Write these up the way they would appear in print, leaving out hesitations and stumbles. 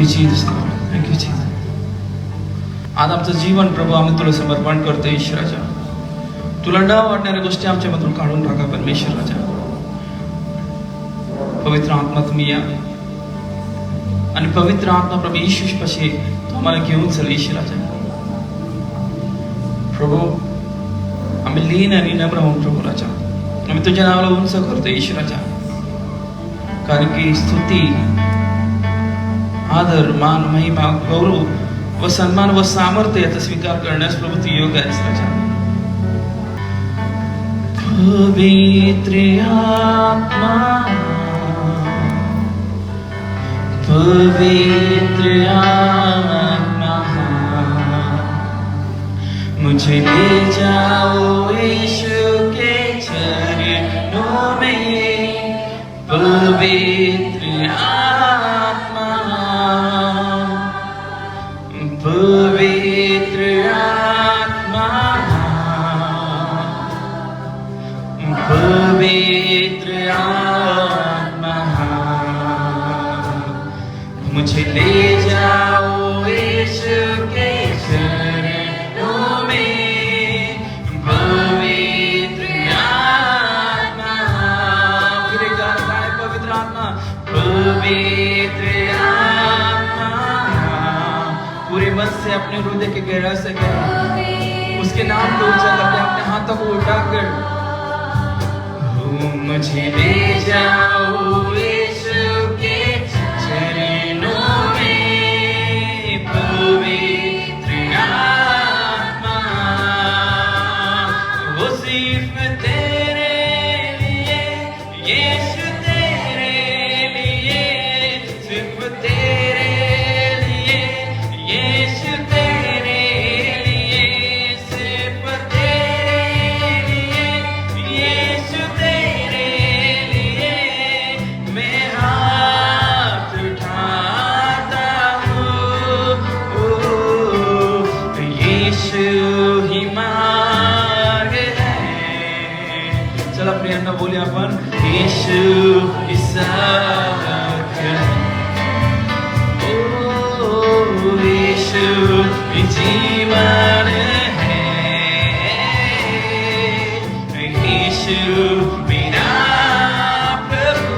You Jesus, thank you Jesus. आज आमचं जीवन प्रभू आम्ही तुला समर्पण करतो ईश्वर राजा. तुला न वाटणाऱ्या गोष्टी आमच्यामधून काढून टाका परमेश्वर राजा. पवित्र आत्मा तुम्ही या आणि पवित्र आत्मा प्रभू येशूपाशी तू आम्हाला घेऊन चल ईश्वर राजा. प्रभू आम्ही लीन आणि नम्र होऊन प्रभू राजा आम्ही तुझ्या नावाला उंच करतो ईश्वर राजा. कारण की स्तुती, आदर, मान, महिमा, गौरव व सन्मान व सामर्थ्य याचा स्वीकार करण्यास प्रभू तू योग्य आहेस राजा. पवित्र आत्मा, पवित्र आत्मा, मुझे ले जाओ यीशु के चरणों में. पवित्र आत्मा, पवित्र आत्मा, पवित्र आत्मा, मुझे ले जाओ यीशु के चरणों में. पवित्र आत्मा, फिर एक गाना है, पवित्र आत्मा, पवित्र आत्मा. पूरे मन से अपने हृदय के गहराई से कहें, उसके नाम को ऊंचा करके अपने हाथों को उठाकर, मुझे ले जाओ यीशु के चरणों में. पवित्र आत्मा, वो सिर्फ तेरे लिए, यीशु तेरे लिए, सिर्फ तेरे लिए, यीशु तेरे लिए, सिर्फ तेरे लिए, यीशु तेरे लिए मैं हाथ उठाता हूँ. यीशु ही मार्ग है. चल अपने अंदर बोले अपन, यीशु ही सत्य है. ओ यीशु ही जीवन है. यीशु मेरा प्रभु,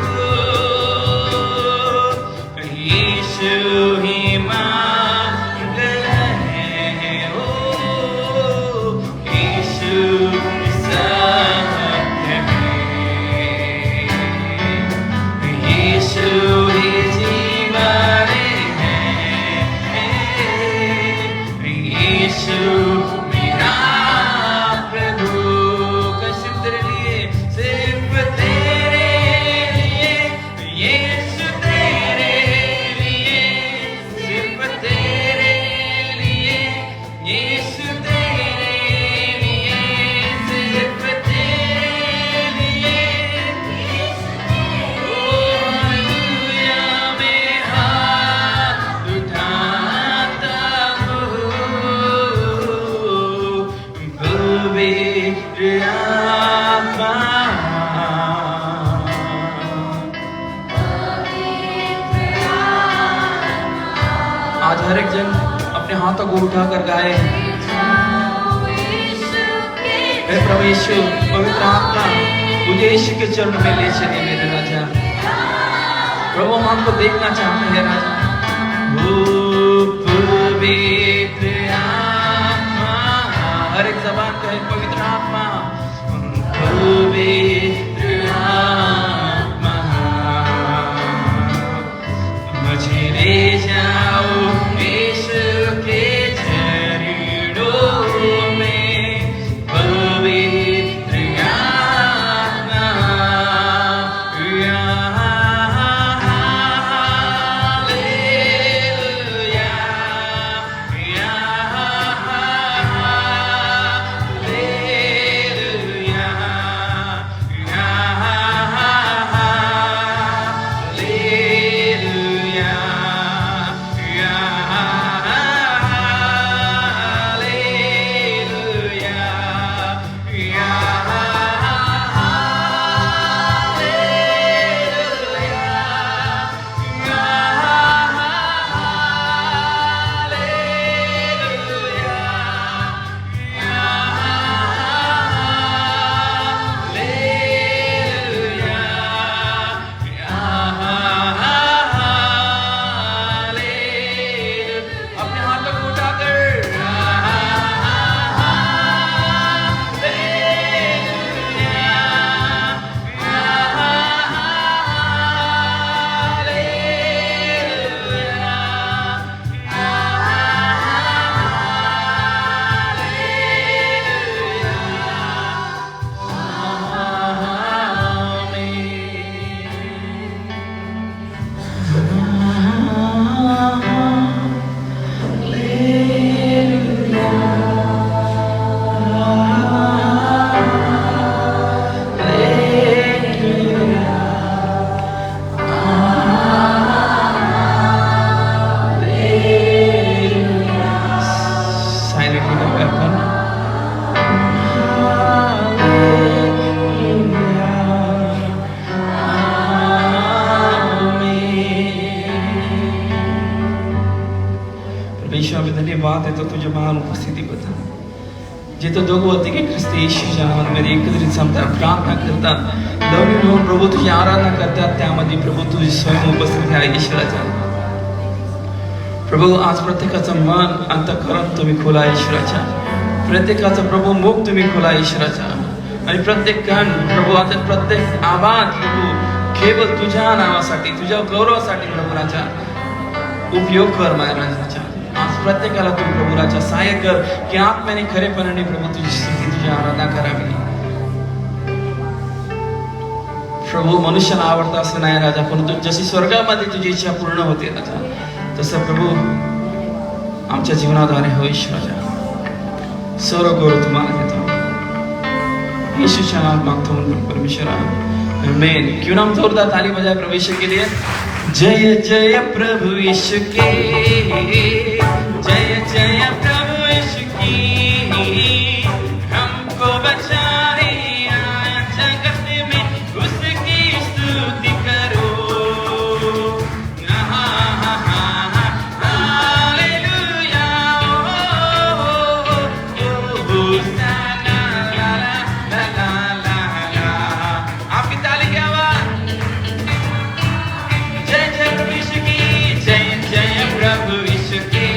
यीशु ही मार्ग है. ओ यीशु ही सत्य है. यीशु ही जीवन है. यीशु मेरा प्रभु. कैसे तेरे लिए, सिर्फ तेरे लिए, यीशु तेरे लिए, सिर्फ तेरे लिए, यीशु तेरे लिए, सिर्फ तेरे लिए. ओ हालेलुया, मैं हाथ उठाता हूँ. पवित्र आत्मा, आज हर एक जन अपने हाथों को उठाकर गाए, हे प्रभु यीशु, पवित्र आत्मा मुझे यीशु के चरणों में ले चले मेरे राजा. प्रभु हम आपको देखना चाहते हैं राजा. ओ पवित्र आत्मा, हर एक जबान कहे पवित्र आत्मा, पवित्र आत्मा, मुझे ले जाओ यीशु के चरणों में. पवित्र आत्मा, हालेलुया, हालेलुया, तुझ्या महान उपस्थितीबद्दल. जिथं दोघं होते की ख्रिस्त येशूच्या नावामध्ये एकत्रित जमतात, प्रार्थना करतात, नवीन होऊन प्रभू तुझी आराधना करतात, त्यामध्ये प्रभू तुझी स्वयं उपस्थिती आहे ईश्वराच्या. प्रभू आज प्रत्येकाचं मन अंतःकरण तुम्ही खोला ईश्वराच्या. प्रत्येकाचा प्रभू मुख तुम्ही खोला ईश्वराच्या. आणि प्रत्येक कण प्रभू आता प्रत्येक आवाज प्रभू केवळ तुझ्या नावासाठी, तुझ्या गौरवासाठी प्रभू राजा उपयोग कर महाराजाच्या. आज प्रत्येकाला तू प्रभू राजा सहाय्य कर की आत्म्याने खरेपणाने प्रभू तुझी स्तुती, तुझी आराधना करावी. प्रभू मनुष्याला आवडतं असं नाही राजा, परंतु जशी स्वर्गामध्ये तुझी इच्छा पूर्ण होते राजा, तसं प्रभू आमच्या जीवनाद्वारे हो ईश्वराच्या. सर्व गौरव तुम्हाला देतो यीशुच्या नावात मागतो म्हणून परमेश्वरा, आमेन. क्यों ना हम जोरदार ताली बजाए प्रभु यीशु के लिए. जय जय प्रभु यीशु के, जय जय प्रभु यीशु की, हमको बचाने आया जगत में उसकी स्तुति करो. हालेलुया, होसाना ला ला ला ला ला. आपकी ताली की आवाज. जय जय प्रभु यीशु की, जय जय प्रभु यीशु की,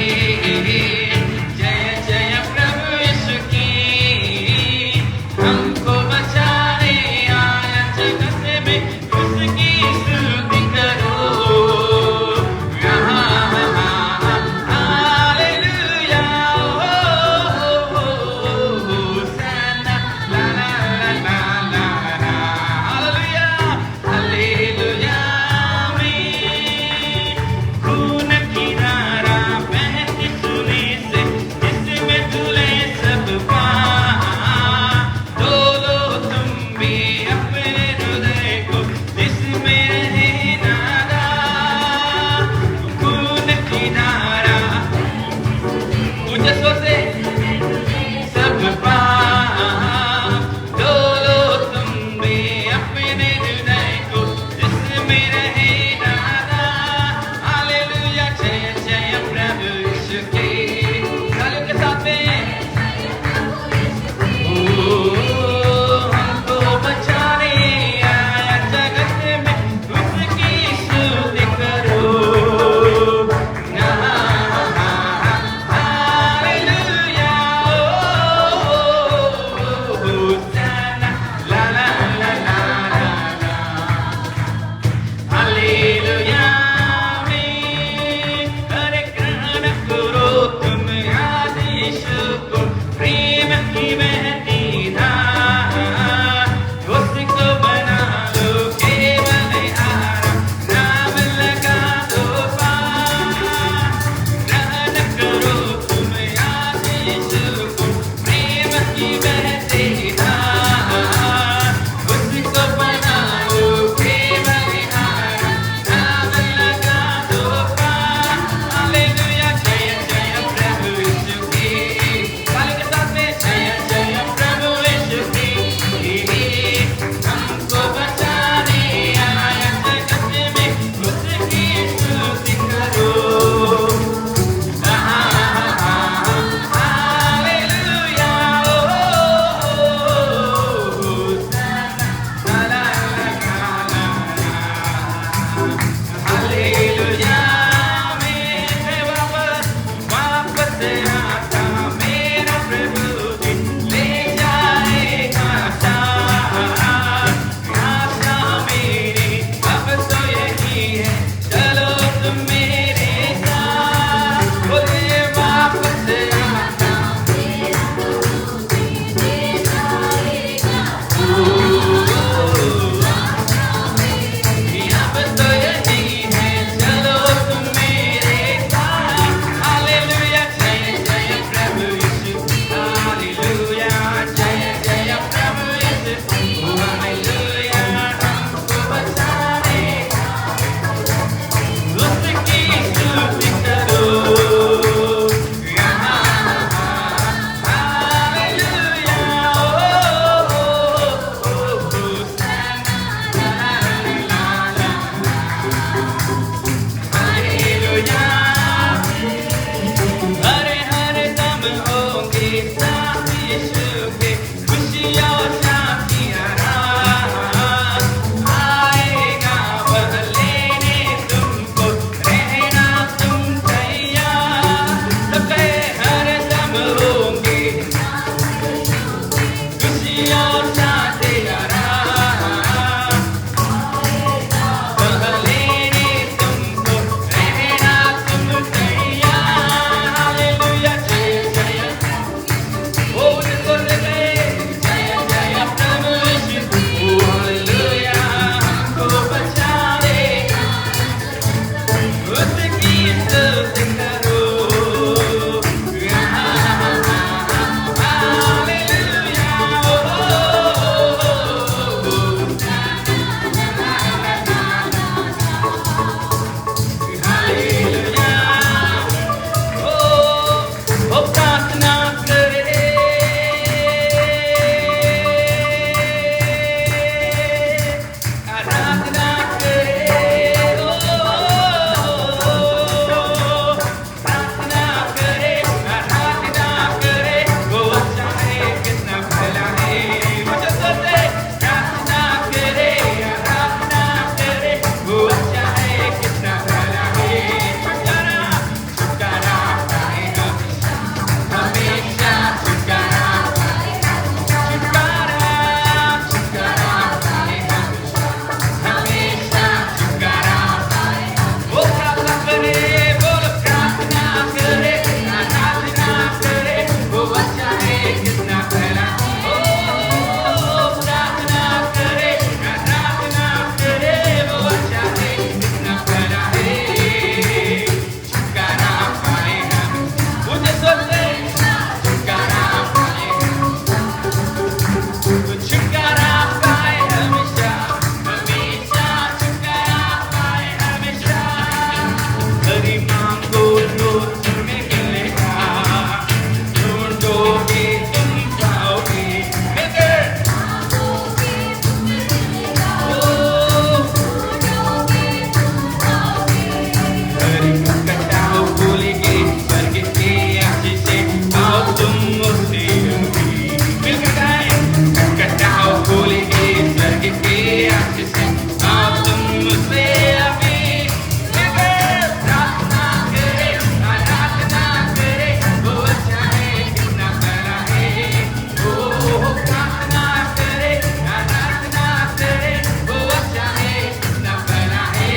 प्रार्थना करे आराधना करे वो अच्छा है ना भला है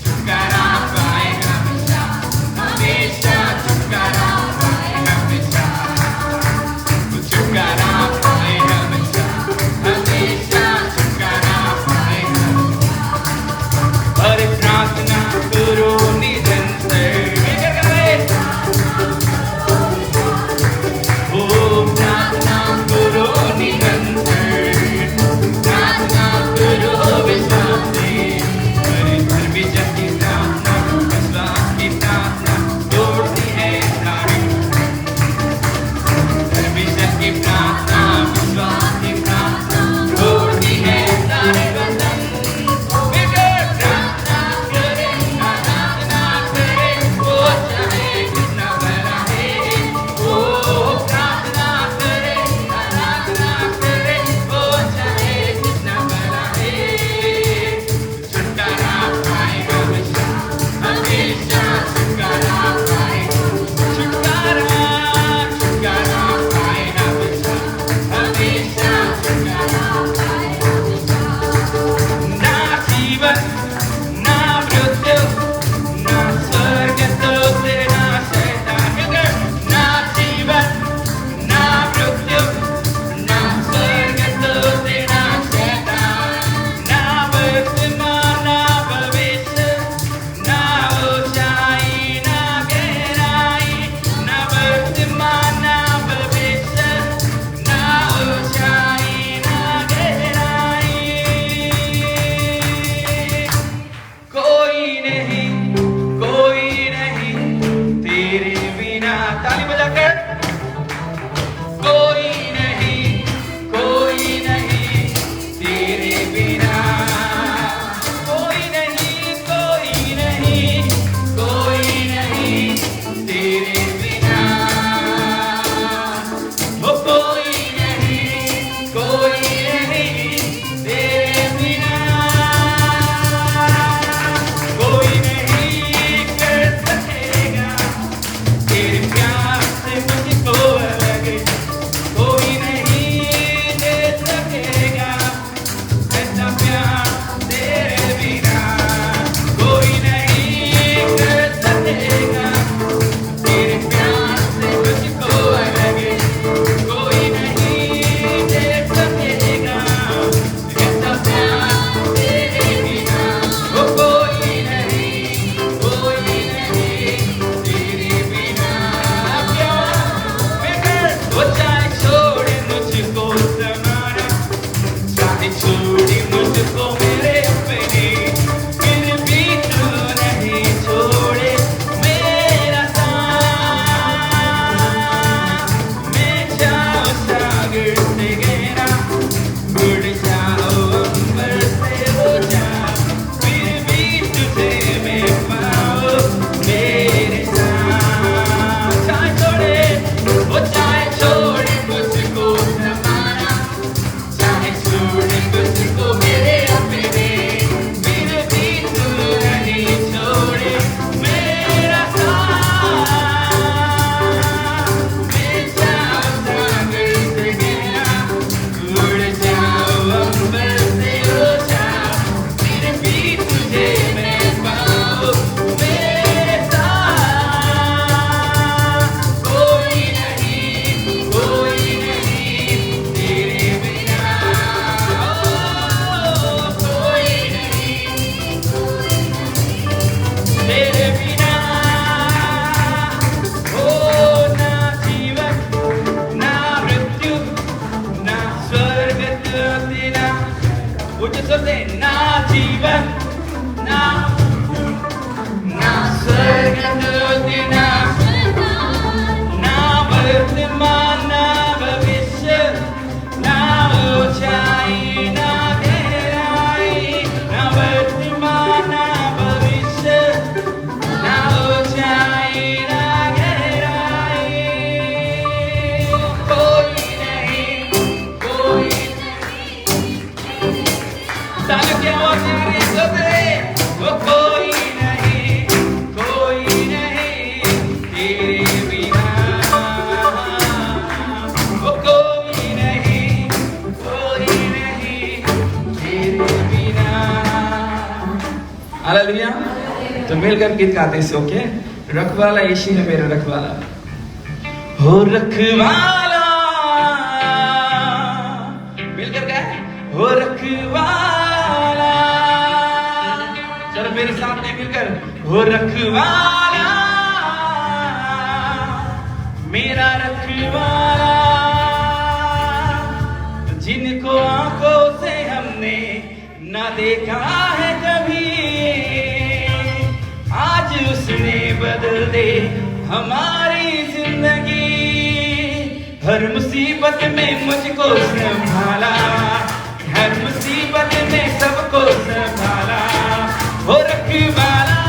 छुटकारा पाए हमेशा हमेशा छुटकारा पाए हमेशा छुटकारा पाए हमेशा हमेशा छुटकारा पाए अरे प्रार्थना करो निरंतर ओ प्रार्थना करो निरंतर प्रार्थना करो विश्वास से अरे सर्वजन की प्रार्थना विश्वास की प्रार्थना तोड़ती है सारी सर्वजन की प्रार्थना विश्वास की प्रार्थना तोड़ती है सारे बंधन प्रार्थना करे आराधना करे वो चाहे कितना भला है ओ प्रार्थना करे आराधना करे वो चाहे कितना भला है छुटकारा पाए हमेशा हमेशा छुटकारा पाए छुटकारा छुटकारा पाए हमेशा हमेशा छुटकारा पाए ना जीवन ना मृत्यु ना स्वर्ग तो तेरा शैतान ना जीवन ना मृत्यु ना स्वर्ग तो तेरा शैतान ना वर्तमान ना भविष्य ना ऊंचाई ना गहराई ना वर्तमान ना भविष्य ना ऊंचाई ना गहराई कोई नहीं तेरे बिना ताली बजाकर कोई नहीं तेरे बिना कोई नहीं तेरे बिना ओ कोई नहीं तेरे बिना कोई नहीं कर सकेगा तेरे प्यार से मुझको अलग कोई नहीं दे सकेगा ऐसा प्यार तेरे बिना कोई नहीं कर सकेगा तेरे प्यार से मुझको अलग कोई नहीं दे सकेगा ऐसा प्यार तेरे बिना ओ कोई नहीं तेरे बिना प्यार वो चाहे छोड़े मुझको जमाना चाहे छोड़े मुझको मेरे अपने फिर भी तू नहीं छोड़े मेरा साथ मैं जाऊं सागर से गहरा उड़ जाओ अंबर से हो जाओ फिर भी तुझे मैं पाऊं मेरे साथ चाहे छोड़े मुझको जमाना चाहे छोड़े मुझको मेरे अपने फिर भी तू नहीं छोड़े मेरा साथ मैं जाऊं सागर से गहरा उड़ जाओ अंबर से हो जाओ फिर भी तुझे मैं पाऊं मेरे साथ कोई नहीं तेरे बिना कोई नहीं तेरे बिना ओ ना जीवन ना मृत्यु ना स्वर्ग तो तेरा उच्च स्वर से ना जीवन ना स्वर्ग तो तेरा ना वर्तमान ना भविष्य ना ऊंचाई ना गहराई ना वर्तमान ना भविष्य ना ऊंचाई ना गहराई कोई नहीं तालियों की आवाज आ रही है हालेलुया। तो मिलकर गीत गाते हैं, ओके। रखवाला यीशु है मेरा रखवाला, हो रखवाला, मिलकर गाए, हो रखवाला। चलो मेरे सामने मिलकर, हो रखवाला मेरा रखवाला, जिनको आंखों से हमने ना देखा है कभी, आज उसने बदल दे हमारी जिंदगी। हर मुसीबत में मुझको संभाला, हर मुसीबत में सबको संभाला, हो रखवाला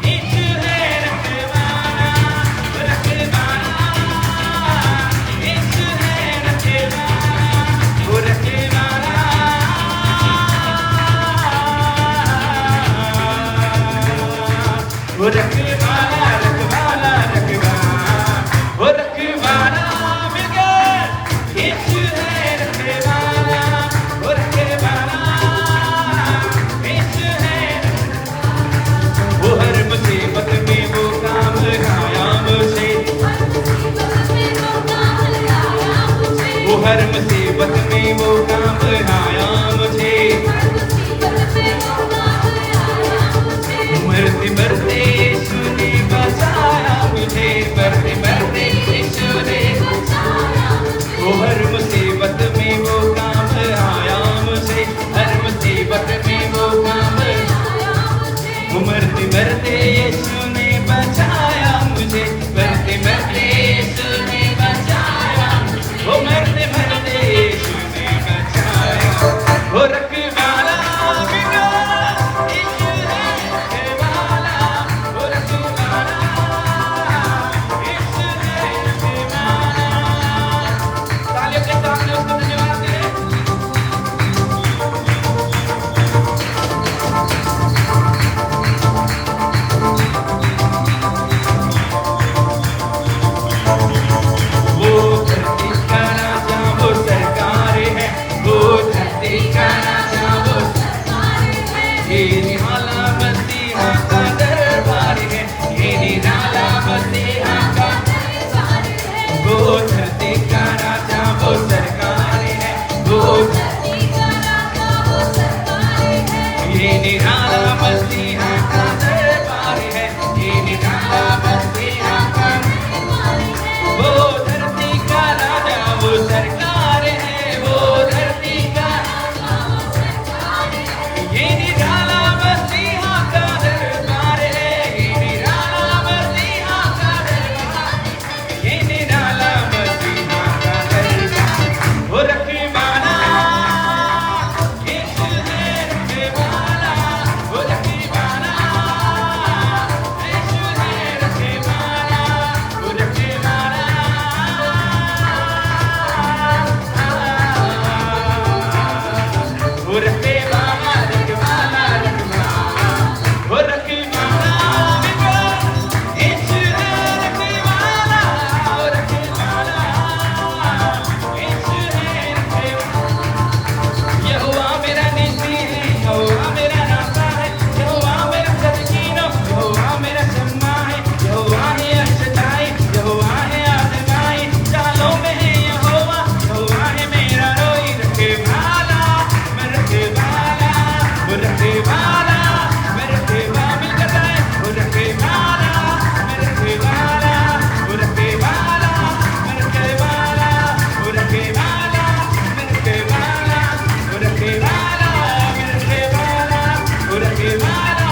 यीशु है रखवाला, रखवाला यीशु है रखवाला, हो रखवाला, हो रखवाला, रखवाला, रखवाला, हो रखवाला मिलकर यीशु है रखवाला, हो रखवाला यीशु है। वो हर मुसीबत में वो काम आया मुझे, वो हर मुसीबत में वो काम आया मुझे, मरते मरते यीशु ने बचाया मुझे, मरते मरते यीशु ने, वो हर मुसीबत में वो काम आया मुझे, हर मुसीबत में वो काम, वो मरते मरते यीशु ने बचाया मुझे, मरते मरते यीशु ने बचाया, वो मरते मरते यीशु ने बचाया, वो रखवाला यीशु है रखवाला, वो रखवाला यीशु है रखवाला। तालियों के सामने उसको धन्यवाद दें। वो धरती का राजा वो सरकार है, वो धरती का राजा वो सरकार है, ये निराला मसीहा का दरबार है, ये निराला मसीहा का दरबार है, वो धरती का राजा वो सरकार है, वो धरती का राजा वो सरकार है, ये निराला मसीहा का दरबार है, ये निराला मसीहा का दरबार है, वो धरती का राजा वो सरकार है, वो धरती का राजा वो सरकार है, ये निराला मसीहा का दरबार है, ये निराला मसीहा का दरबार है, ये निराला मसीहा का दरबार, वो रखवाला यीशु है रखवाला, वो रखवाला यीशु है रखवाला, वो रखवाला, वो रखवाला, रखवाला, रखवाला, वो रखवाला यीशु है रखवाला, वो रखवाला यीशु है रखवाला। यहोवा मेरा निसी है, यहोवा मेरा नाता है, यहोवा मेरा सदकीनो, यहोवा मेरा शम्मा है, यहोवा है अशदाई, यहोवा है आदमाई, चालों में है यहोवा, यहोवा है मेरा रोई, रखवाला मैं रखवाला, वो रखवाला मैं रखवाला, मिलकर गाएं, वो रखवाला मैं रखवाला, वो रखवाला मैं रखवाला, वो रखवाला मैं रखवाला, वो रखवाला मैं रखवाला, वो रखवाला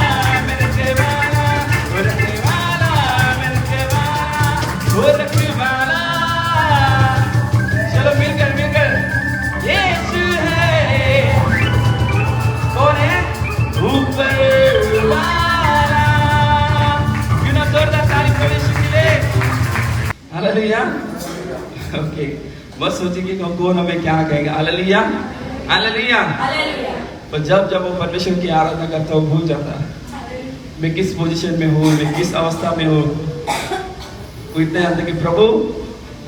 मैं रखवाला, वो रखवाला मैं रखवाला, वो रखवाला। चलो मिलकर मिलकर यीशु है, कौन है? ऊपर वाला। क्यों ना जोरदार तारीफ करें यीशु के लिए। हालेलुया। ओके, बस सोचिए कि कौन हमें क्या कहेगा। Hallelujah, hallelujah. पर जब जब वो परमेश्वर की आराधना करता हूँ भूल जाता है मैं किस पोजीशन में हूँ, मैं किस अवस्था में हूँ। वो इतना जानते कि प्रभु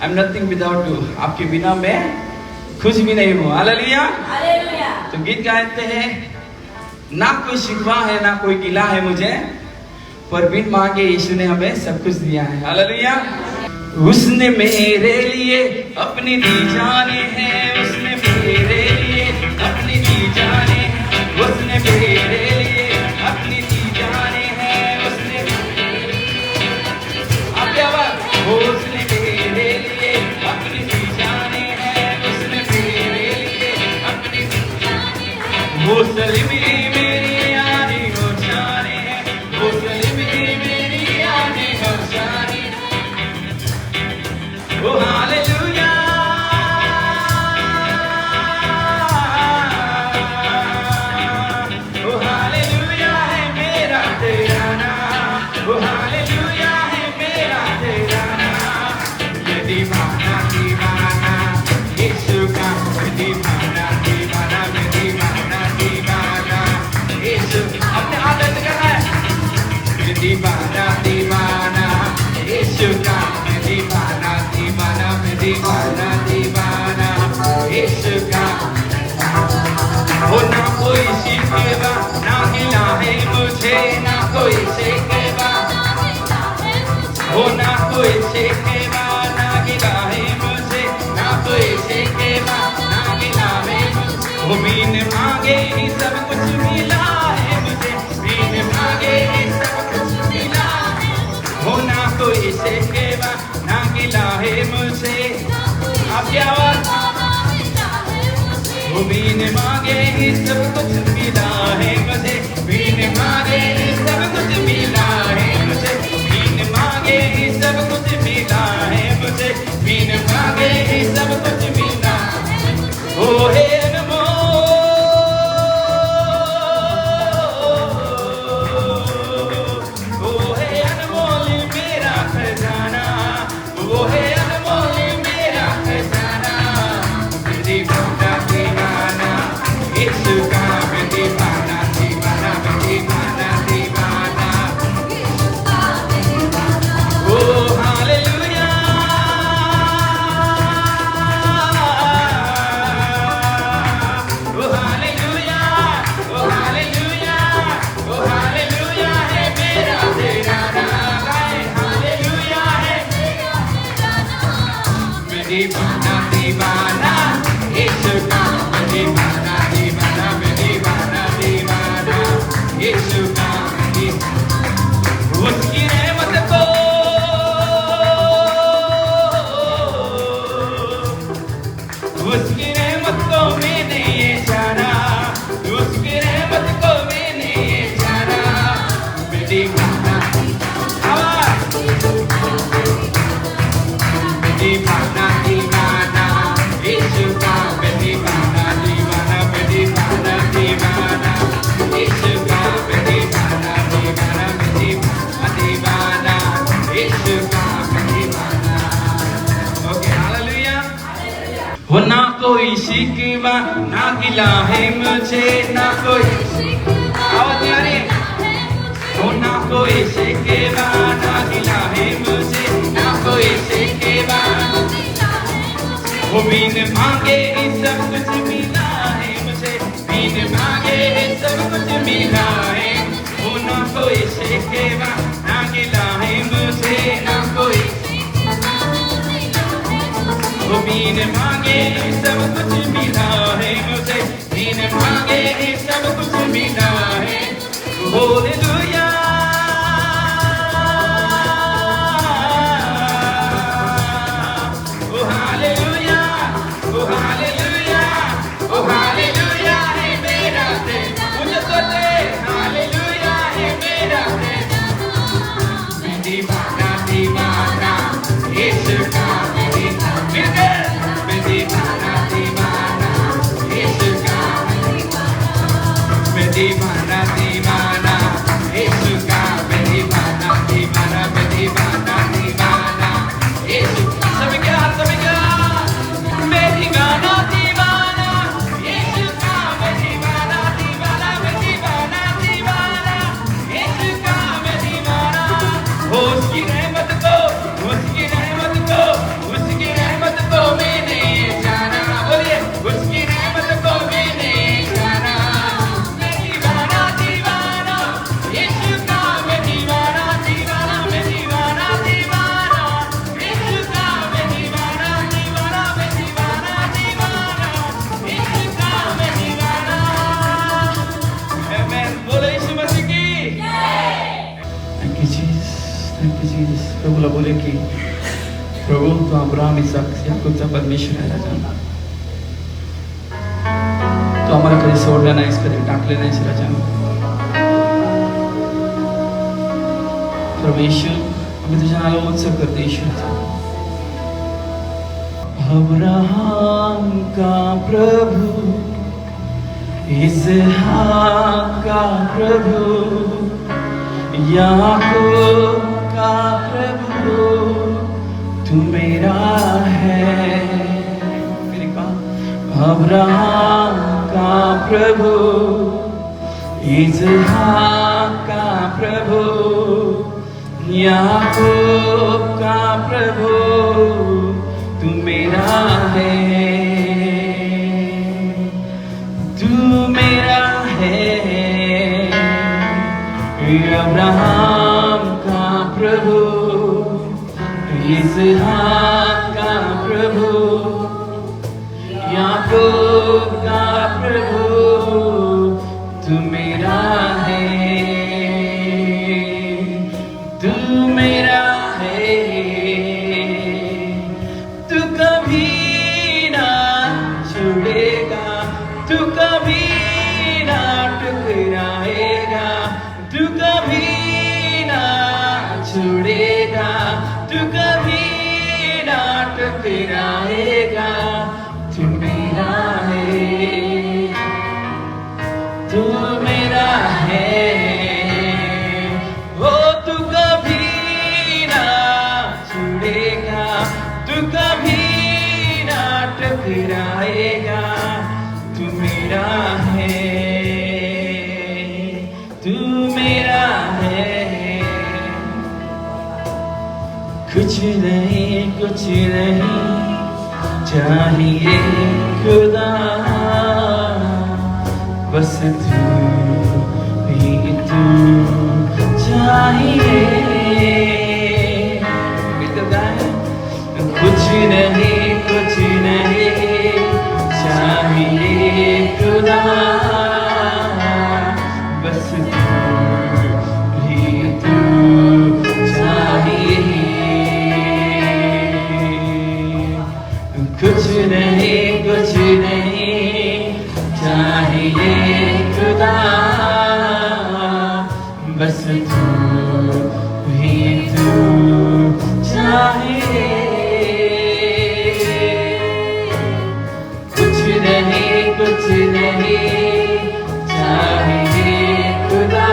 I am nothing without you, आपके बिना मैं कुछ भी नहीं हूँ। हालेलुया। तो गीत गाते हैं ना कोई शिकवा है ना कोई गिला है मुझे, पर बिन मांगे यीशु ने हमें सब कुछ दिया है। हालेलुया। उसने मेरे लिए अपनी दी जाने हैं, उसने मेरे लिए अपनी दी जाने हैं, उसने मेरे लिए अपनी दी जाने हैं, उसने अब आवाज, उसने मेरे लिए अपनी दी जाने हैं, उसने मेरे लिए अपनी दी जाने हैं, वो सलीमी मेरी आने हो जाने हैं, वो सलीमी मेरी आने हो जाने। Oh hallelujah, oh hallelujah है मेरा तेरा नाम, oh hallelujah है मेरा तेरा नाम। ये दीवाना दीवाना यीशु का, ये दीवाना दीवाना, ये दीवाना दीवाना यीशु। अपने आदत करना है। ये दीवाना दीवाना यीशु का, ये दीवाना दीवाना, मैं दीवाना दीवाना यीशु का। हो ना कोई शिकवा ना गिला है मुझे, ना कोई शिकवा, हो ना कोई शिकवा ना गिला है मुझे, ना कोई शिकवा ना गिला है मुझे। वो बिन मांगे ही सब कुछ मिला है मुझे, बिन मांगे ही सब कुछ मिला है। हो ना कोई शिकवा ना गिला है मुझे, आपकी आवाज। वो बिन मांगे ही सब कुछ मिला है मुझे, बिन मांगे ही सब कुछ मिला है मुझे, बिन मांगे ही सब कुछ मिला है मुझे, बिन मांगे ही सब कुछ मिला। ओ हे अनमोल, ओ हे अनमोल मेरा खजाना, वो है अनमोल मेरा खजाना। मैं दीवाना दीवाना यीशु का, मैं दीवाना दीवाना, मैं दीवाना दीवाना। ओ हालेलुया, ओ हालेलुया, ओ हालेलुया, ओ हालेलुया है मेरा तेरा नाम, हालेलुया है मैं दीवाना दीवाना यीशु का, मैं दीवाना दीवाना, मैं दीवाना दीवाना यीशु का। उसकी रहमत को, उसकी रहमत को मैंने ये जाना, उसकी रहमत को मैंने ये जाना। मैं दीवाना आवाज, दीवाना दीवाना यीशु का, मैं दीवाना दीवाना, मैं दीवाना दीवाना यीशु का, मैं दीवाना दीवाना, मैं दीवाना दीवाना यीशु का, मैं दीवाना। Okay hallelujah. हो ना कोई शिकवा ना गिला है मुझे, ना कोई आवाज आ रही है। हो ना कोई शिकवा ना गिला है मुझे, ना कोई शिकवा, वो बिन मांगे ही सब कुछ मिला है मुझे, बिन मांगे ही सब कुछ मिला है। वो ना कोई शिकवा ना गिला है मुझे, ना कोई, वो बिन मांगे ही सब कुछ मिला है मुझे, बिन मांगे ही सब कुछ मिला है। हालेलुया, ओ हालेलुया, ओ हालेलुया, ओ हालेलुया है मेरा तेरा, मुझे तो दे हालेलुया है मेरा तेरा। मैं दीवाना दीवाना यीशु का, मैं दीवाना दीवाना यीशु का, मैं दीवाना दीवाना यीशु मला बोले की प्रभु तो अब्राहम इसहाक याकूबचा परमेश्वर आहे राजा, तो आम्हाला कधी सोडला नाहीस, कधी टाकले नाहीस राजा. प्रभु येशू आम्ही तुझ्या नावाला उत्सव करतो ईश्वरचा. अब्राहम का प्रभु, इसहाक का प्रभु, याकूब का प्रभु तू मेरा है. मेरी बात. अब्राहम का प्रभु, इसहाक का प्रभु, याकूब का प्रभु तू मेरा है. तू मेरा है. अब्राहम का प्रभु, इसहाक का प्रभु, याकूब का प्रभु तू मेरा है. तू मेरा है. तू कभी ना छोड़ेगा, तू कभी ना टुकराएगा, तू कभी ना छोड़ेगा, तू कभी ना टुकराएगा. तू मेरा है. तू मेरा है. ओ तू कभी ना छोड़ेगा, तू कभी ना टकराएगा. तू मेरा है. तू मेरा है. कुछ नहीं, कुछ नहीं चाहिए खुदा, बस तू ही तू चाहिए. कुछ नहीं, कुछ नहीं चाहिए खुदा, बस तू ही तू चाहिए. कुछ नहीं, कुछ नहीं चाहिए खुदा, बस तू ही तू चाहिए. कुछ नहीं, कुछ नहीं चाहिए खुदा,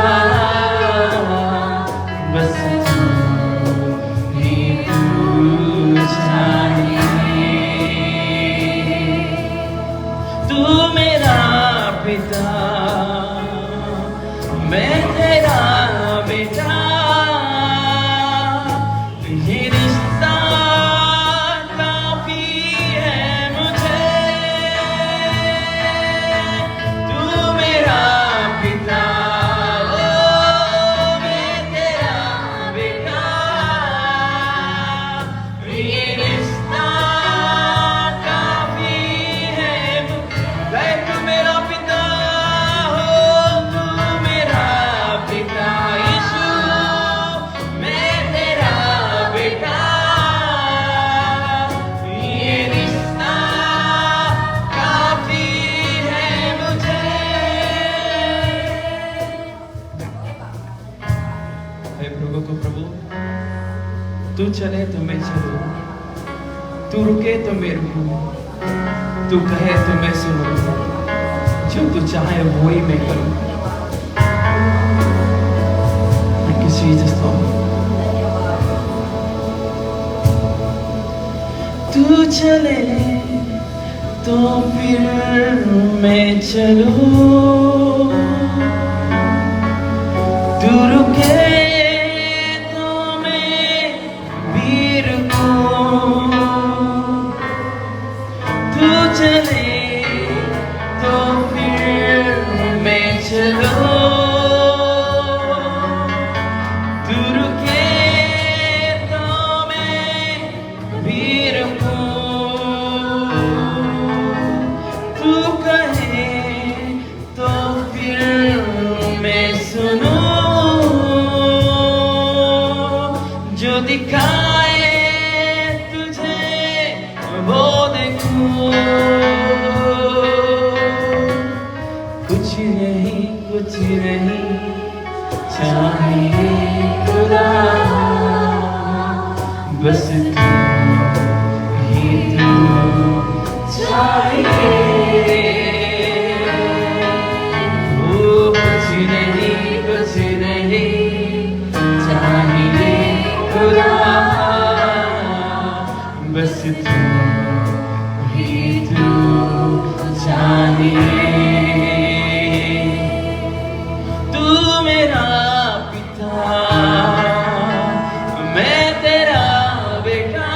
बस तू ही तू चाहिए. तू मेरा पिता, मैं तेरा बेटा. ये रिश्ता काफी है मुझे. तू मेरा पिता, ओ मैं तेरा बेटा. ये रिश्ता काफी है. तू मेरा पिता हो, तू मेरा पिता. यीशु मैं तेरा बेटा. ये रिश्ता काफी है मुझे. हे प्रभु को प्रभु, तू चले तो मैं चलूं, तू रुके तो मैं रुकूं, तू कहे तो मैं सुनूं, जो तू चाहे वो ही मैं करूं. Thank you, Jesus, Lord. तू चले तो फिर मैं चलूं, तू रुके तो मैं भी रुकूं. तू चले तो फिर मैं चलूं, तू रुके तो मैं भी रुकूं. तू कहे तो फिर मैं सुनूं, जो दिखा चाहिए खुदा, बस तू ही तू चाहिए। वो कुछ नहीं चाहिए खुदा, बस तू ही तू चाहिए। तू मेरा पिता, मैं तेरा बेटा,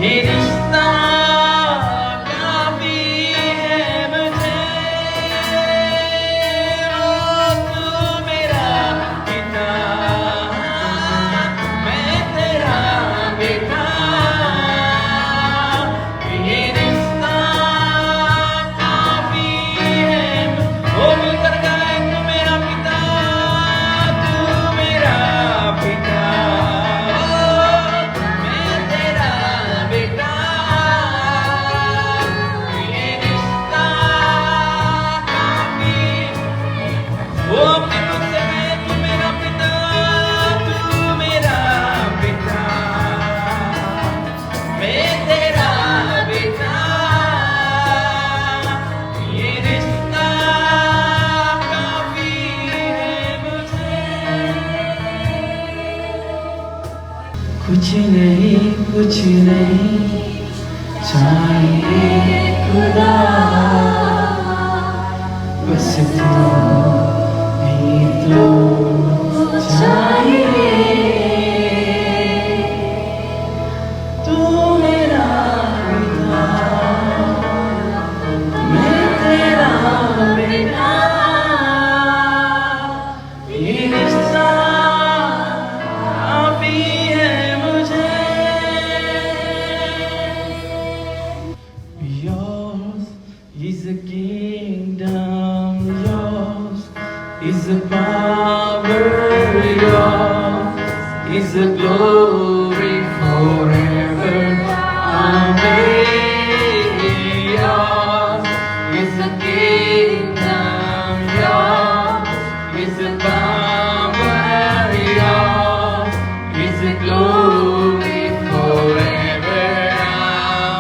ये रिश्ता काफी है मुझे। तू मेरा पिता, मैं तेरा बेटा, ये रिश्ता काफी है। ओ मिलकर गाए, तू मेरा पिता, तू मेरा पिता, मैं तेरा बेटा, ये रिश्ता काफी। वो अपने मुख से कहे, तू मेरा पिता, तू मेरा पिता, मैं तेरा बेटा, ये रिश्ता काफी है मुझे। कुछ नहीं चाहिए खुदा, बस तू ही तो चाहिए। तू मेरा पिता, मैं तेरा बेटा, ये रिश्ता काफी है मुझे। Yours is the kingdom, yours is the power, yours is the glory forever. Amen. Yours is the kingdom, yours is the power, yours is the glory forever.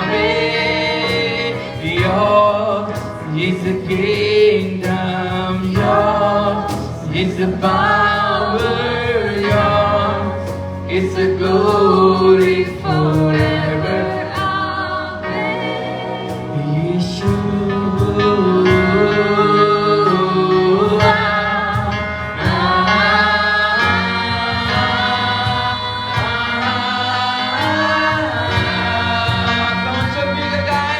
Amen. Yours is the kingdom, yours is the power, yours is the glory forever. Yeshua. Come on, be the guy.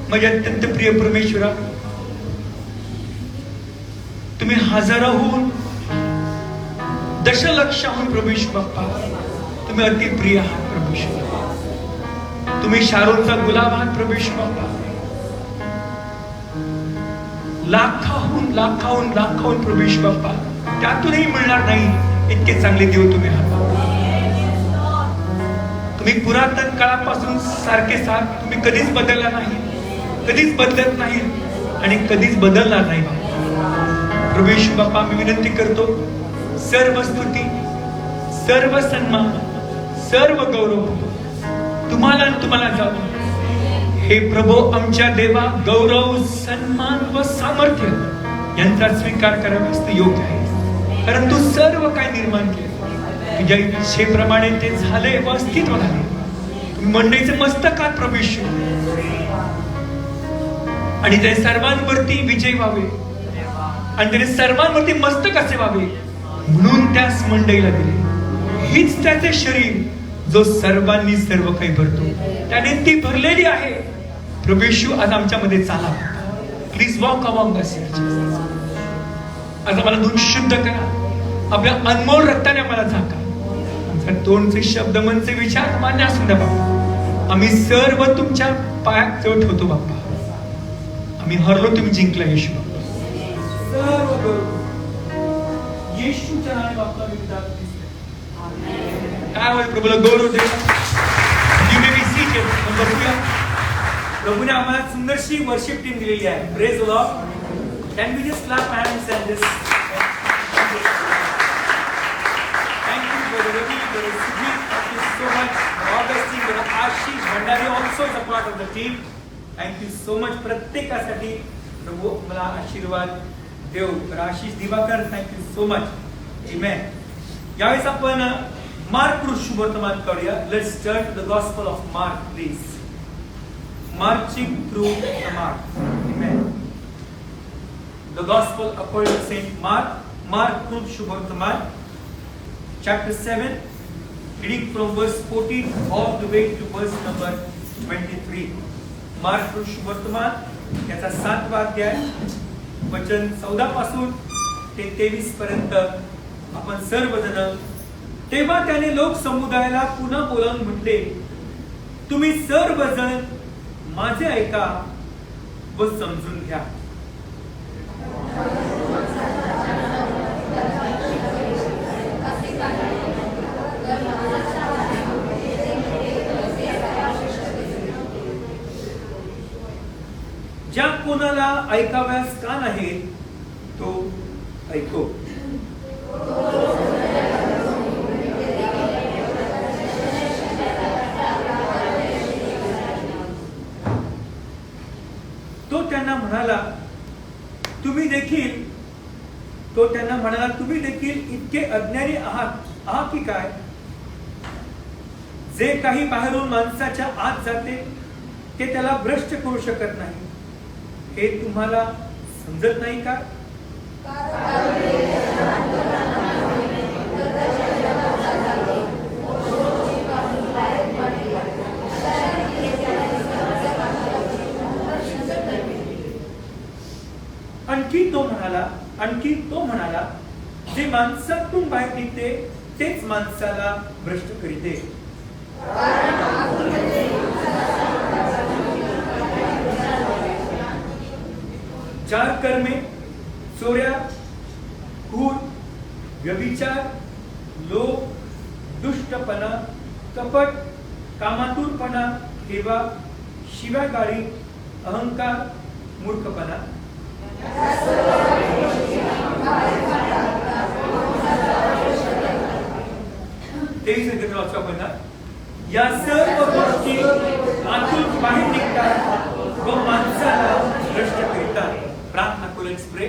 माझे अत्यंत प्रिय परमेश्वरा, तुम्ही हजाराहून दशलक्षाहून प्रभू बाप्पा तुम्ही अति प्रिय आहात प्रभू। तुम्ही शारोनचा गुलाब आहात प्रभू बाप्पा। लाखाहून प्रभू बाप्पा त्यातूनही मिळणार नाही इतके चांगले देव तुम्ही आहात। तुम्ही पुरातन काळापासून सारखे साथ, तुम्ही कधीच बदलला नाही, कधीच बदलत नाही आणि कधीच बदलणार नाही प्रभू येशू बाप्पा। मी विनंती करतो, सर्व स्तुती, सर्व सन्मान, सर्व गौरव तुम्हाला आणि तुम्हाला जावं। हे प्रभू आमच्या देवा, गौरव, सन्मान व सामर्थ्य यांचा स्वीकार करावा योग्य आहे, कारण तू सर्व काय निर्माण केले, तुझ्या इच्छेप्रमाणे ते झाले व अस्तित्व झाले. मंडळीचे मस्तकात प्रभू येशू, आणि ते सर्वांवरती विजय व्हावे आणि त्याने सर्वांवरती मस्तक असे व्हावे म्हणून त्यास मंडईला दिले. हीच त्याचे शरीर जो सर्वांनी सर्व काही भरतो, त्याने ती भरलेली आहे. प्रभू येशू, आज आमच्यामध्ये चाला. प्लीज वॉक अमॉंग अस. आज आम्हाला दूध शुद्ध करा, आपल्या अनमोल रक्ताने आम्हाला झाका. आमच्या तोंडचे शब्द, मनचे विचार मान्य असून द्या बाप्पा. आम्ही सर्व तुमच्या पायात जवळ ठेवतो बाप्पा. आम्ही हरलो, तुम्ही जिंकला येशू. सर्व येशूच्या नावाने बाप्पा मी काय होईल प्रभूला गौरव दे. प्रभूने आम्हाला सुंदरशी वर्शिप टीम दिलेली आहे. Praise the lord. Can we just clap hands and this. Thank you for Ravi, for Sujit, thank you so much. Augustine, for Ashish Bhandari also is a part of the team. Thank you so much. प्रत्येकासाठी प्रभू मला आशीर्वाद देव. Ashish Diwakar, thank you so much. आमेन. यावेळेस आपण Mark शुभवर्तमान करूया. Let's turn to the gospel of Mark please. Marching through the Mark. Amen. The Gospel according to Saint Mark. Mark Shubhartaman, chapter 7, reading from verse 14 all the way to verse number 23. Mark Shubhartaman याचा 7वा अध्याय, वचन 14 पासून ते 23 पर्यंत आपण सर्वजण. तेव्हा त्याने लोक समुदायाला पुन्हा बोलावून म्हटले, तुम्ही सर्वजण माझे ऐका व समजून घ्या. ज्या कोणाला ऐकाव्यास कान आहे तो ऐको. तो त्यांना म्हणाला तुम्ही देखील इतके अज्ञानी आहात की काय? जे काही बाहेरून माणसाच्या आत जाते ते त्याला भ्रष्ट करू शकत नाही, हे तुम्हाला समजत नाही का? आणखी तो म्हणाला जे माणसातून बाहेर निघते तेच माणसाला भ्रष्ट करीते. चार कर्मे, चोऱ्या, खून, व्यभिचार, लोभ, दुष्टपणा, कपट, कामातुरपणा, हेवा, शिव्यागाळी, अहंकार, मूर्खपणा. या सर्व गोष्टी आतून बाहेर निघतात व माणसाला भ्रष्ट करतात. प्रार्थना करू. लेट्स प्रे.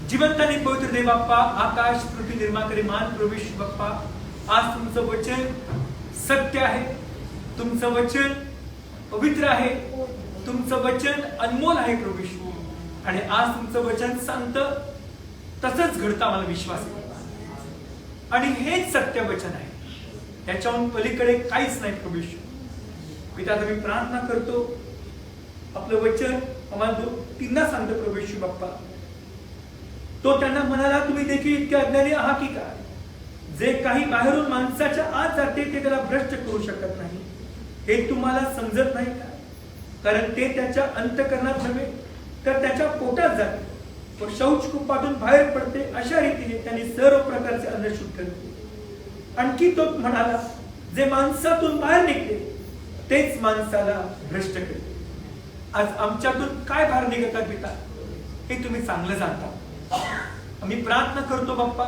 जिवंत आणि पवित्र देव बाप्पा, आकाश पृथ्वी निर्माते मान प्रभू येशू बाप्पा, आज तुमचं वचन सत्य आहे, तुमचं वचन पवित्र आहे, तुमचं वचन अनमोल आहे प्रभू येशू. आणि आज तुमचं वचन सांगतं तसंच घडतं, आम्हाला विश्वास आहे. आणि हेच सत्य वचन आहे, त्याच्याहून पलीकडे काहीच नाही प्रभू येशू. मी प्रार्थना करतो, आपलं वचन आम्हाला तीनदा सांगतो प्रभू येशू बाप्पा. तो त्यांना म्हणाला तुम्ही देखील इतके अज्ञानी आहात की काय? जे काही बाहेरून माणसाच्या आत जाते ते त्याला भ्रष्ट करू शकत नाही, हे तुम्हाला समजत नाही का? कारण ते त्याच्या अंतःकरणात नव्हे तर त्याच्या पोटात जाते व शौचकूपातून बाहेर पडते. अशा रीतीने त्यांनी सर्व प्रकारचे अन्न शुद्ध केले. आणखी तो म्हणाला जे माणसातून बाहेर निघते तेच माणसाला भ्रष्ट करते. आज आमच्यातून काय बाहेर निघतात पिता हे तुम्ही चांगलं जाणता. आम्ही प्रार्थना करतो बाप्पा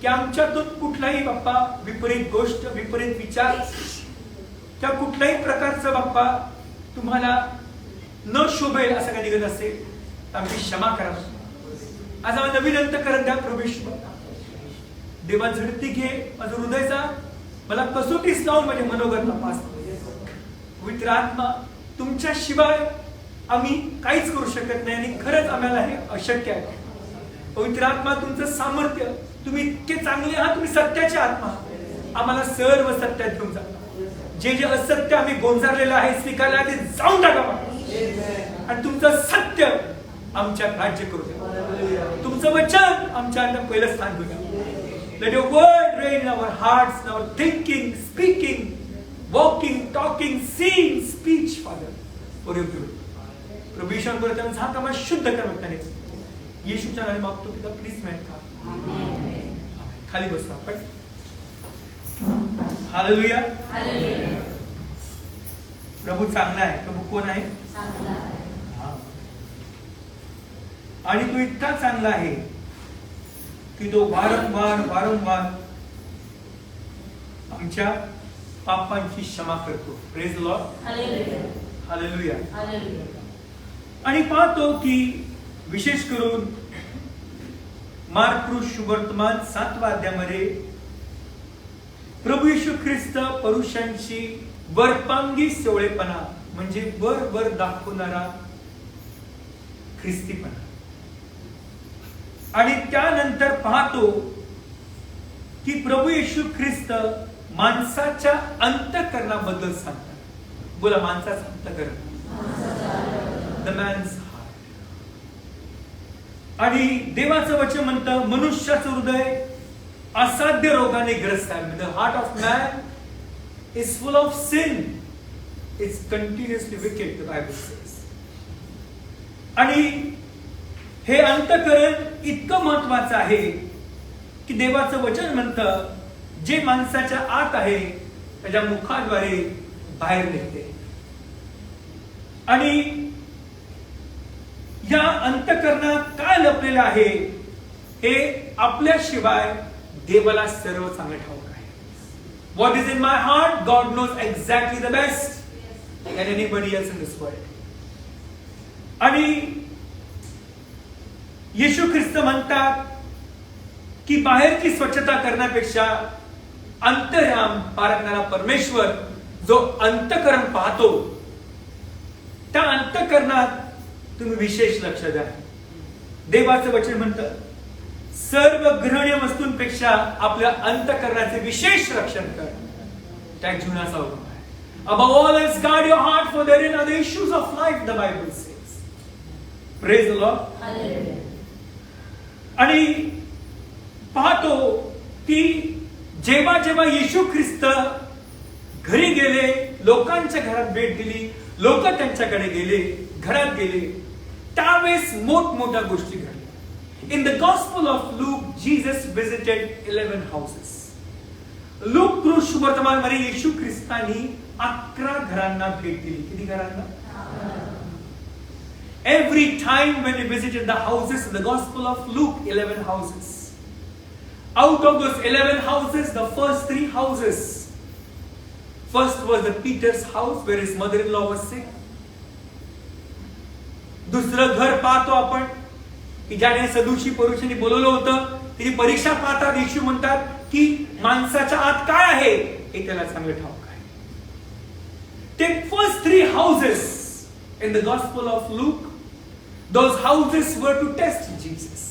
की आमच्यातून कुठलाही बाप्पा विपरीत गोष्ट, विपरीत विचार, त्या कुठल्याही प्रकारचं बाप्पा तुम्हाला न शोभेल असं काही निघत असेल तर आमची क्षमा करा. आज आम्हाला नवीन अंतःकरण द्या प्रभू येशू. देवा झडती घे माझं हृदयचा, मला कसोटीस लावून माझे मनोगत तपास. पवित्र आत्मा, तुमच्या शिवाय आम्ही काहीच करू शकत नाही आणि खरंच आम्हाला हे अशक्य आहे. पवित्र आत्मा, तुमचं सामर्थ्य, तुम्ही इतके चांगले आहात, तुम्ही सत्याचे आत्मा, आम्हाला सर्व सत्यात घेऊन जा. जे जे असत्य आम्ही गोंजारलेलं आहे स्वीकारले आहे ते जाऊन टाका आणि तुमचं सत्य आमच्यात राज्य करू द्या. तुमचं वचन आमच्या अंगात पहिलं स्थान घेऊ द्या. Let your word reign in our hearts, in our thinking, speaking, walking, talking, seeing, speech, Father, for your glory. प्रभू येशू करत झाक आम्हाला शुद्ध कर त्याने. येशूच्या नावाने मागतो पिता, प्लीज माहित का खाली बसतो आपण. हालेलुया. प्रभू चांगला आहे. प्रभू कोण आहे? आणि तो इतका चांगला आहे की तो वारंवार आमच्या पापांची क्षमा करतो. Praise Lord. हालेलुया. आणि पाहतो की विशेष करून मार्क शुभवर्तमान 7व्या अध्यायामध्ये प्रभू येशू ख्रिस्त पुरुषांची वरपांगी सोवळेपणा म्हणजे वर दाखवणारा ख्रिस्तीपणा. आणि त्यानंतर पाहतो की प्रभू येशू ख्रिस्त माणसाच्या अंतःकरणाबद्दल सांगतात. बोला, माणसाचं अंतःकरण. The man's heart. आणि देवाचं वचन म्हणतं मनुष्याचं हृदय असाध्य रोगाने ग्रस्त आहे. The heart of man is full of sin, it's continuously wicked, the Bible says. आणि हे अंतःकरण इतकं महत्वाचं आहे की देवाचं वचन म्हणतं जे माणसाच्या आत आहे त्याच्या मुखाद्वारे बाहेर निघते. आणि या अंतःकरणात काय लपलेलं आहे हे आपल्याशिवाय देवाला सर्व चांगले ठाऊक आहे. What is in my heart, God knows exactly the best than anybody else in this world. आणि येशू ख्रिस्त म्हणतात की बाहेरची स्वच्छता करण्यापेक्षा अंतराम पारखणारा परमेश्वर जो अंतःकरण पाहतो त्या अंतःकरणात तुम्ही विशेष लक्ष द्या. देवाचं वचन म्हणतं सर्व ग्रहणीय वस्तूंपेक्षा आपल्या अंतःकरणाचे विशेष रक्षण कर. त्या जीवनाचा उपयोग आहे. Above all else guard your heart for therein are the issues of life, the Bible says. Praise the Lord. Hallelujah. आणि पाहतो की जेव्हा जेव्हा येशू ख्रिस्त घरी गेले, लोकांच्या घरात भेट दिली, लोक त्यांच्याकडे गेले, घरात गेले, त्यावेळेस मोठमोठ्या गोष्टी घडल्या. In the gospel of Luke Jesus visited 11 houses. Luke शुभवर्तमान मध्ये येशू ख्रिस्तानी 11 घरांना भेट दिली. किती घरांना? Every time when he visited the houses in the Gospel of Luke, 11 houses. Out of those 11 houses, the first 3 houses. First was the Peter's house where his mother-in-law was sick. दुसरं घर पाहतो आपण की ज्याने सदुशी पुरुषांनी बोलवलं होतं. तिची परीक्षा पाहतात. येशू म्हणतात की माणसाच्या आत काय आहे हे त्याला चांगलं ठाऊक आहे. ते first 3 houses in the Gospel of Luke, those houses were to test Jesus.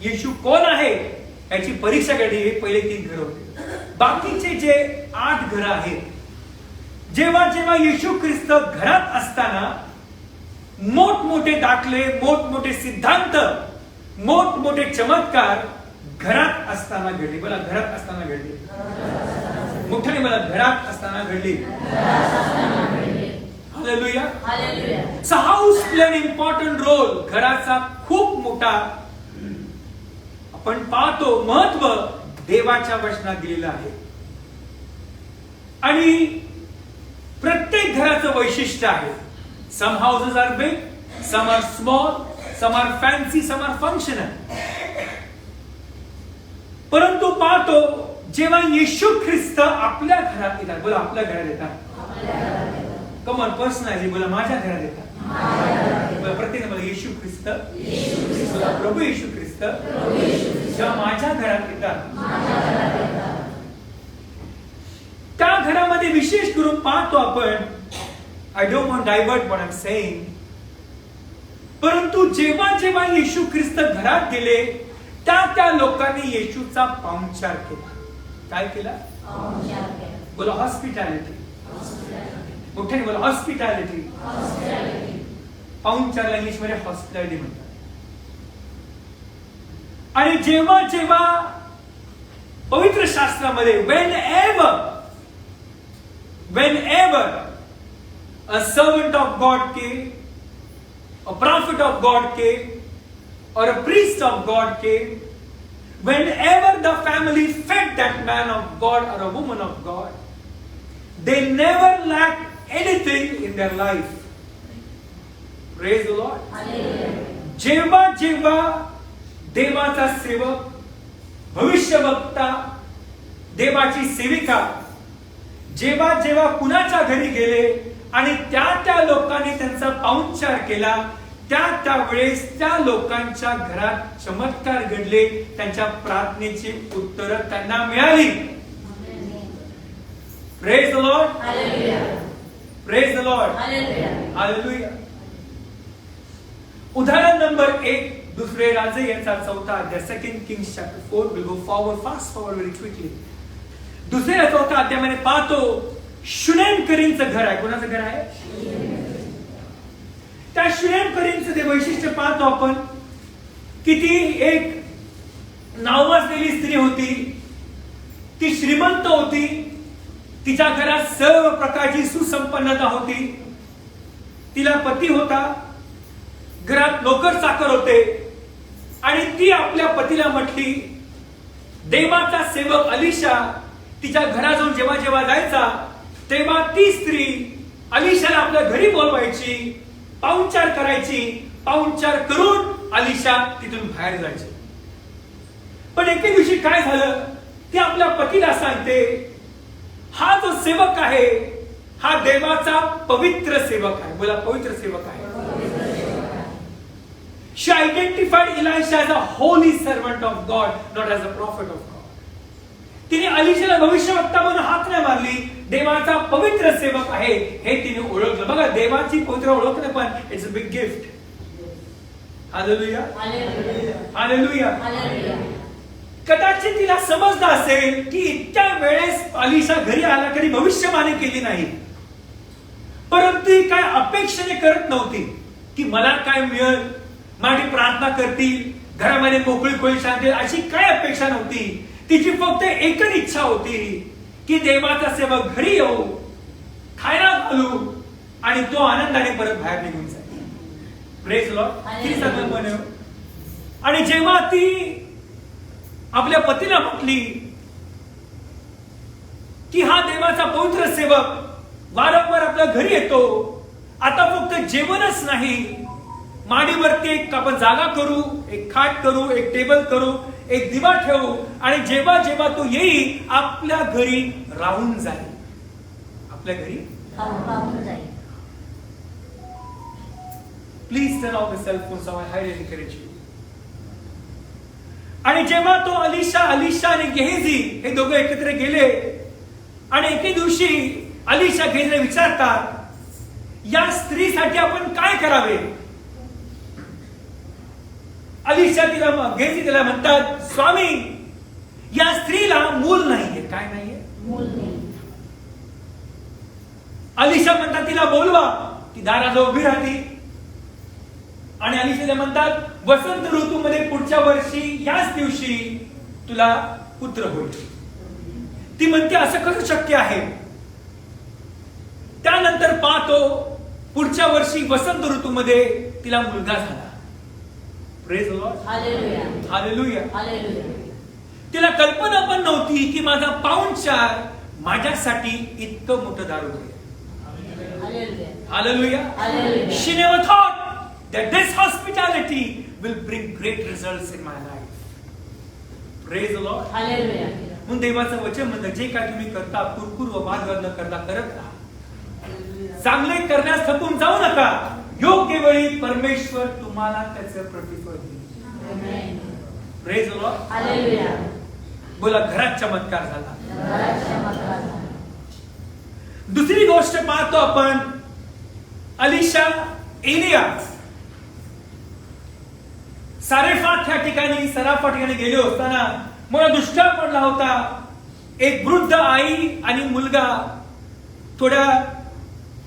येशू कोण आहे याची परीक्षा घडली. हे पहिले 3 घर होते. बाकीचे जे 8 घर आहेत, जेव्हा जेव्हा येशू ख्रिस्त घरात असताना मोठमोठे दाखले, मोठमोठे सिद्धांत, मोठमोठे चमत्कार घरात असताना घडले. मला घरात असताना घडले. मोठ्याने मला घरात असताना घडले. Hallelujah. So house play an important role. घराचा खूप मोठा आपण पाहतो महत्व देवाच्या वचनात दिलेलं आहे. आणि प्रत्येक घराचं वैशिष्ट्य आहे. Some houses are big, some are small, some are fancy, some are functional. परंतु पाहतो जेव्हा येशू ख्रिस्त आपल्या घरात येतात. बोला, आपल्या घरात येतात. कम ऑन पर्सनली बोला, माझ्या घरात येतात. बोला प्रत्येकाने बोला, येशू ख्रिस्त, बोला प्रभू येशू ख्रिस्त जेव्हा माझ्या घरात येतात, त्या घरामध्ये विशेष करून पाहतो आपण, I don't want divert what I am saying, परंतु जेव्हा जेव्हा येशू ख्रिस्त घरात गेले, त्या लोकांनी येशूचा पाहुणचार केला. काय केला? बोला हॉस्पिटॅलिटी. मोठ्याने बोला हॉस्पिटॅलिटी. पाहुणचारला इंग्लिश मध्ये हॉस्पिटॅलिटी म्हणतात. आणि जेव्हा जेव्हा पवित्र शास्त्रामध्ये whenever a servant of God came, a prophet of God came, or a priest of God came, whenever the family fed that man of God or a woman of God, they never lacked anything in their life. Praise the Lord. जेव्हा जेव्हा देवाचा सेवक, भविष्यवक्ता, देवाची सेविका जेव्हा जेव्हा कुणाच्या घरी गेले आणि त्या लोकांनी त्यांचा पाहुणचार केला, त्या वेळेस त्या लोकांच्या घरात चमत्कार घडले. त्यांच्या प्रार्थनेची उत्तर त्यांना मिळाली. Praise the lord. Praise the lord. Hallelujah. उदाहरण नंबर 1, दुसरे राजे यांचा 4था अध्याय, 2 Kings chapter 4. We'll go forward, fast forward very quickly. दुसऱ्या 4थ्या अध्यायामध्ये पाहतो, शुनेमकरींचं घर आहे. कोणाचं घर आहे? त्या शुनेमकरींचं ते वैशिष्ट्य पाहतो आपण की ती एक नावाजलेली स्त्री होती. ती श्रीमंत होती. तिच्या घरात सर्व प्रकारची सुसंपन्नता होती. तिला पती होता, घरात नोकर चाकर होते. आणि ती आपल्या पतीला म्हटली, देवाचा सेवक अलिशा तिच्या घराजवळ जेव्हा जेव्हा जायचा, तेव्हा ती स्त्री अलिशाला आपल्या घरी बोलवायची, पाहुणचार करायची. पाहुणचार करून अलिशा तिथून बाहेर जायची. पण एके दिवशी काय झालं, ती आपल्या पतीला सांगते, हा जो सेवक आहे हा देवाचा पवित्र सेवक आहे. बोला पवित्र सेवक आहे. She identified Elisha as a holy servant of God, not as a prophet of God. तिने अलिशाला भविष्यवक्ता म्हणून हाक नाही मारली, देवाचा पवित्र सेवक आहे हे तिने ओळखलं. बघा, देवाची पवित्र ओळखणं पण it's a big gift. Hallelujah. Hallelujah. कदाचित तिला समजलं असेल की इतक्या वेळेस अलिशा घरी आला, कधी भविष्यवाणी केली नाही, परंतु ती काय अपेक्षेने करत नव्हती की मला काय मिळेल, माझी प्रार्थना करतील, घरामध्ये मोकळी खोली शांती, अशी काय अपेक्षा नव्हती. तिची फक्त एकच इच्छा होती की देवाचा सेवक घरी येऊ, खायला घालू आणि तो आनंदाने परत बाहेर निघून जाईल. Praise Lord. किती चांगलं मन आहे. आणि जेव्हा ती आपल्या पतीला म्हटली की हा देवाचा पवित्र सेवक वारंवार आपल्या घरी येतो, आता फक्त जेवणच नाही, माडीवरती एक आपण जागा करू, एक खाट करू, एक टेबल करू, एक दिवा ठेवू आणि जेव्हा जेव्हा तो येईल आपल्या घरी राहून जाईल. आपल्या घरी राहून जाईल. Please turn off the cell phones. I highly encourage you. आणि जेव्हा तो अलिशा आणि गेहजी हे दोघे एकत्र गेले आणि एके दिवशी अलिशा गेहजीला विचारतात, या स्त्रीसाठी आपण काय करावे? अलिशा गेहजी तिला म्हणतात, स्वामी, या स्त्रीला मूल नाहीये. काय नाहीये? मूल नाही. अलिशा म्हणतात, तिला बोलवा. ती दाराजवळ उभी राहते आणि अलिशा म्हणतात, वसंत ऋतूमध्ये पुढच्या वर्षी याच दिवशी तुला पुत्र होईल. ती म्हणते, असं कसं शक्य आहे? त्यानंतर पाहतो पुढच्या वर्षी वसंत ऋतूमध्ये तिला मुलगा झाला. Praise the lord. हालेलुया. हालेलुया. हालेलुया. तिला कल्पना पण नव्हती की माझा पाहुणचार माझ्यासाठी इतकं मोठं दार होईल. Hallelujah. Hallelujah. She never thought that this hospitality will bring great results in my life. Praise the Lord. Hallelujah. म्हणून देवाचं वचन म्हणतं, जे काय तुम्ही करता कुरकुर व वादवाद न करता करत राहा. चांगले करण्यास थकून जाऊ नका. योग्य वेळी परमेश्वर तुम्हाला त्याचं प्रतिफळ देईल. Praise the lord. हालेलुया. बोला, घरात चमत्कार झाला. घरात चमत्कार झाला. दुसरी गोष्ट पाहतो आपण, अलिशा, एलिया सारेफात या ठिकाणी, सराफा ठिकाणी गेले असताना मला दुष्काळ पडला होता. एक वृद्ध आई आणि मुलगा थोड्या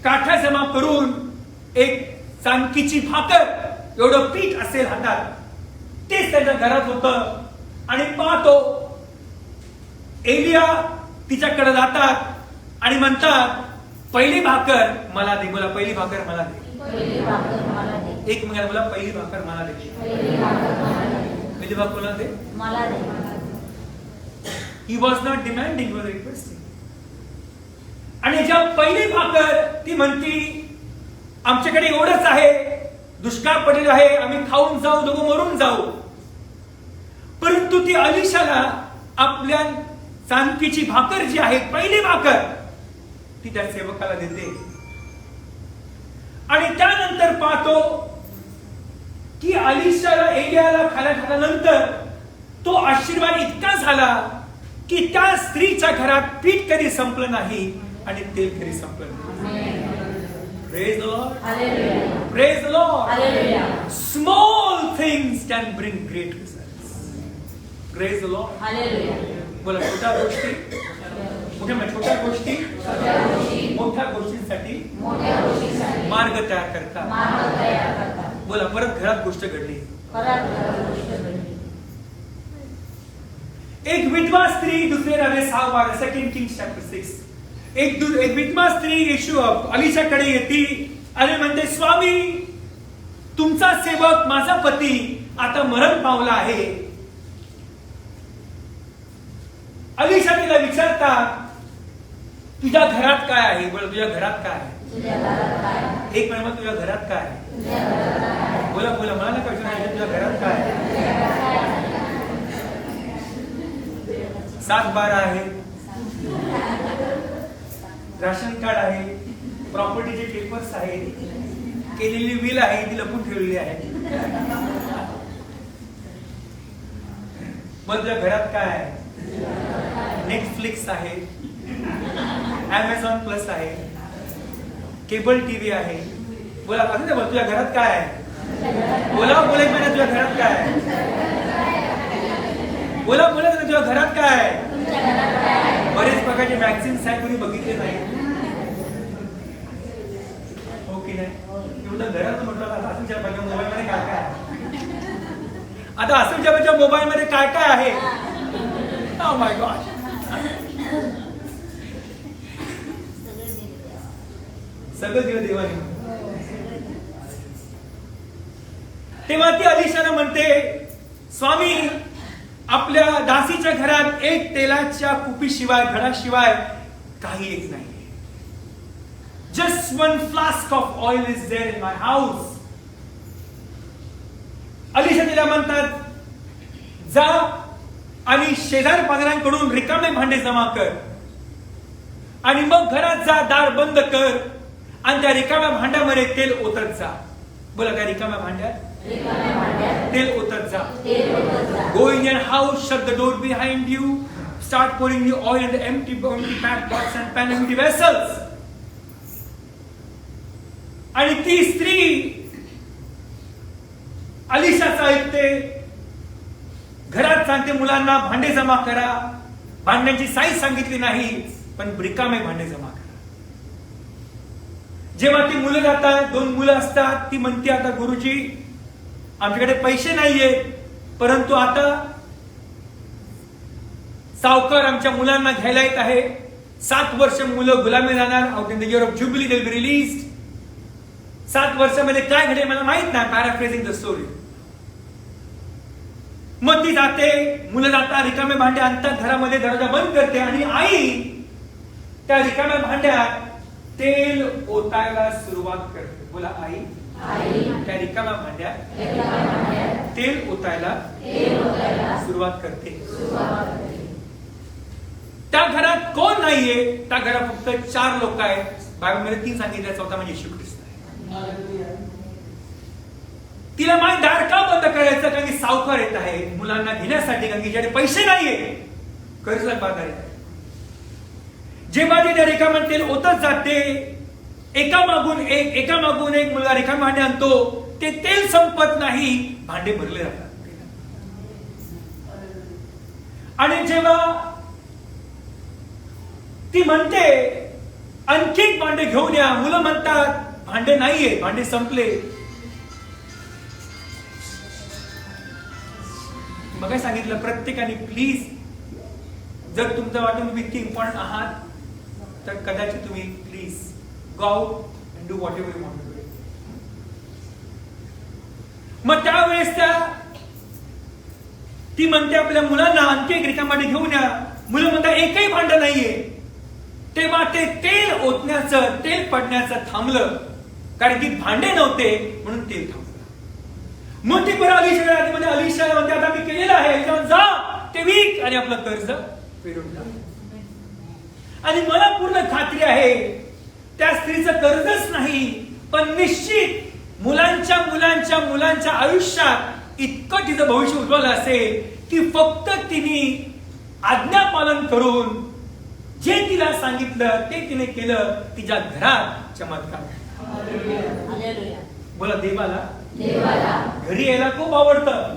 काठ्या जमा करून एक चांदकीची भाकर एवढं पीठ असेल हातात, तेच त्याच्या घरात होतं. आणि पाहतो एलिया तिच्याकडे जातात आणि म्हणतात, पहिली भाकर मला दे. बोला, पहिली भाकर मला दे. पहिली भाकर मला दे. एक महिन्यात बोला, पहिली भाकर मला दे. पहिली भाकर मला दे. पहिली भाकर मला दे. मला दे. He was not demanding, he was requesting. आणि ज्या पहिली भाकर ती म्हणती, आमच्याकडे एवढंच आहे, दुष्काळ पडलेला आहे, आम्ही खाऊन जाऊ, दोघं मरून जाऊ. परंतु ती अलिशाला आपल्या चांदकीची भाकर जी आहे, पहिली भाकर, ती त्या सेवकाला देते. आणि त्यानंतर पाहतो की अलिशाला, एलियाला खाल्यानंतर तो आशीर्वाद इतका झाला की त्या स्त्रीच्या घरात पीठ कधी संपलं नाही आणि तेल कधी संपलं नाही. Praise the Lord. Hallelujah. Praise the Lord. Hallelujah. Small things can bring great results. Praise the Lord. Hallelujah. बोला, छोट्या गोष्टी, छोट्या गोष्टी मोठ्या गोष्टींसाठी मोठ्या गोष्टींसाठी मार्ग तयार करतात. मार्ग तयार करतात. बोला, परत घरात गोष्ट घडली. परत गोष्ट घडली. एक विधवा स्त्री, दुसरे राजे 6:12, 2 Kings chapter 6. एक विधवा स्त्री येशू अलिशाकडे येते आणि म्हणते, स्वामी, तुमचा सेवक माझा पती आता मरण पावला आहे. अलिशा तिला विचारतात, तुझ्या घरात काय आहे? बोला, तुझ्या घरात काय आहे? तुझ्या घरात काय आहे? एक महिना, तुझ्या घरात काय आहे? तुझ्या घरात काय आहे? बोला बोला, मला नका विचारायचं, तुझ्या घरात काय आहे? 7-12 आहे, राशन कार्ड आहे, प्रॉपर्टीचे पेपर्स आहेत, केलेली विल आहे, ती लपून ठेवलेली आहे. मग तुझ्या घरात काय आहे? नेटफ्लिक्स आहे, Amazon प्लस आहे, केबल टीव्ही आहे. बोला, तुझ्या घरात काय आहे? बोला बोला, तुझ्या घरात काय आहे? बोला बोला, तुझ्या घरात काय आहे? बरेच प्रकारचे मॅगझिन्स आहेत, कोणी बघितले नाही, हो की नाही? एवढं घरात म्हटलं, आता असंच्या मोबाईल मध्ये काय काय आहे? आता असंच्या मोबाईल मध्ये काय काय आहे? Oh my God. सगळं दिलं देवाने. तेव्हा ती अलिशाला म्हणते, स्वामी, आपल्या दासीच्या घरात एक तेलाच्या कुपीशिवाय, घडाशिवाय काही एक नाही. Just 1 flask of oil is there in my house. Alisha तिला म्हणतात, जा आणि शेजार पाजारांकडून रिकामे भांडे जमा कर आणि मग घरात जा, दार बंद कर आणि त्या रिकाम्या भांड्यामध्ये तेल ओतत जा. बोला, त्या रिकाम्या भांड्यात तेल ओतत जा. Go in your house, shut the door behind you, start pouring the oil in the empty pots and pan, empty vessels. आणि ती स्त्री अलिशाचं ऐकते, घरात सांगते, मुलांना भांडे जमा करा. भांड्यांची साईज सांगितली नाही, पण रिकामे भांडे जमा करा. जेव्हा ती मुलं जातात, 2 मुलं असतात, ती म्हणते, आता गुरुजी, आमच्याकडे पैसे नाहीये, परंतु आता सावकार आमच्या मुलांना घ्यायला येत आहे. 7 वर्ष मुलं गुलामी जाणार. Out in the year of jubilee they will be released. 7 वर्षामध्ये काय घडेल मला माहित नाही. पॅराफ्रेझिंग द स्टोरी. मग ती जाते, मुलं जातात, रिकामे भांडे आणतात, घरामध्ये दरवाजा बंद करते आणि आई त्या रिकाम्या भांड्यात तेल ओतायला सुरुवात करते. बोला, आई त्या रिकाम्या भांड्यात तेल ओतायला सुरुवात करते. त्या घरात कोण नाहीये, त्या घरात फक्त 4 लोक आहेत. बायबलमध्ये 3 सांगितलं, चौथा म्हणजे येशू ख्रिस्त आहे. तिला माय दार का बंद करायचं? कारण की सावकार येत आहे मुलांना घेण्यासाठी, कारण की ज्याकडे पैसे नाहीये, कर्जबाजारी आहे. जेव्हा ते त्या रिकाम्या तेल ओतत जाते, एकामागून एक मुलगा रिकामे भांडे आणतो, ते तेल संपत नाही, भांडे भरले जातात. आणि जेव्हा ती म्हणते आणखी एक भांडे घेऊन या, मुलं म्हणतात भांडे नाहीये, भांडे संपले. मग काय सांगितलं, प्रत्येकाने प्लीज, जर तुमचं वाटून तुम्ही इतके इम्पॉर्टंट आहात तर कदाचित तुम्ही please go out and do whatever you want to do. मग त्यावेळेस ती म्हणते आपल्या मुलांना आणखी एक रिकामाडी घेऊन या, मुलं म्हणतात एकही भांड नाहीये. तेव्हा ते तेल ओतण्याचं, तेल पडण्याचं थांबलं, कारण की भांडे नव्हते म्हणून तेल थांबलं. मग ती बरं अलिशा म्हणते आता मी केलेलं आहे, जाऊन जा ते विक आणि आपलं कर्ज फेडून टाक. आणि मला पूर्ण खात्री आहे त्या स्त्रीचं कर्जच नाही, पण निश्चित मुलांच्या आयुष्यात इतकं तिचं भविष्य उज्ज्वल असेल की फक्त तिने आज्ञापालन करून जे तिला सांगितलं ते तिने केलं, तिच्या घरात चमत्कार. बोला, देवाला घरी यायला खूप आवडतं.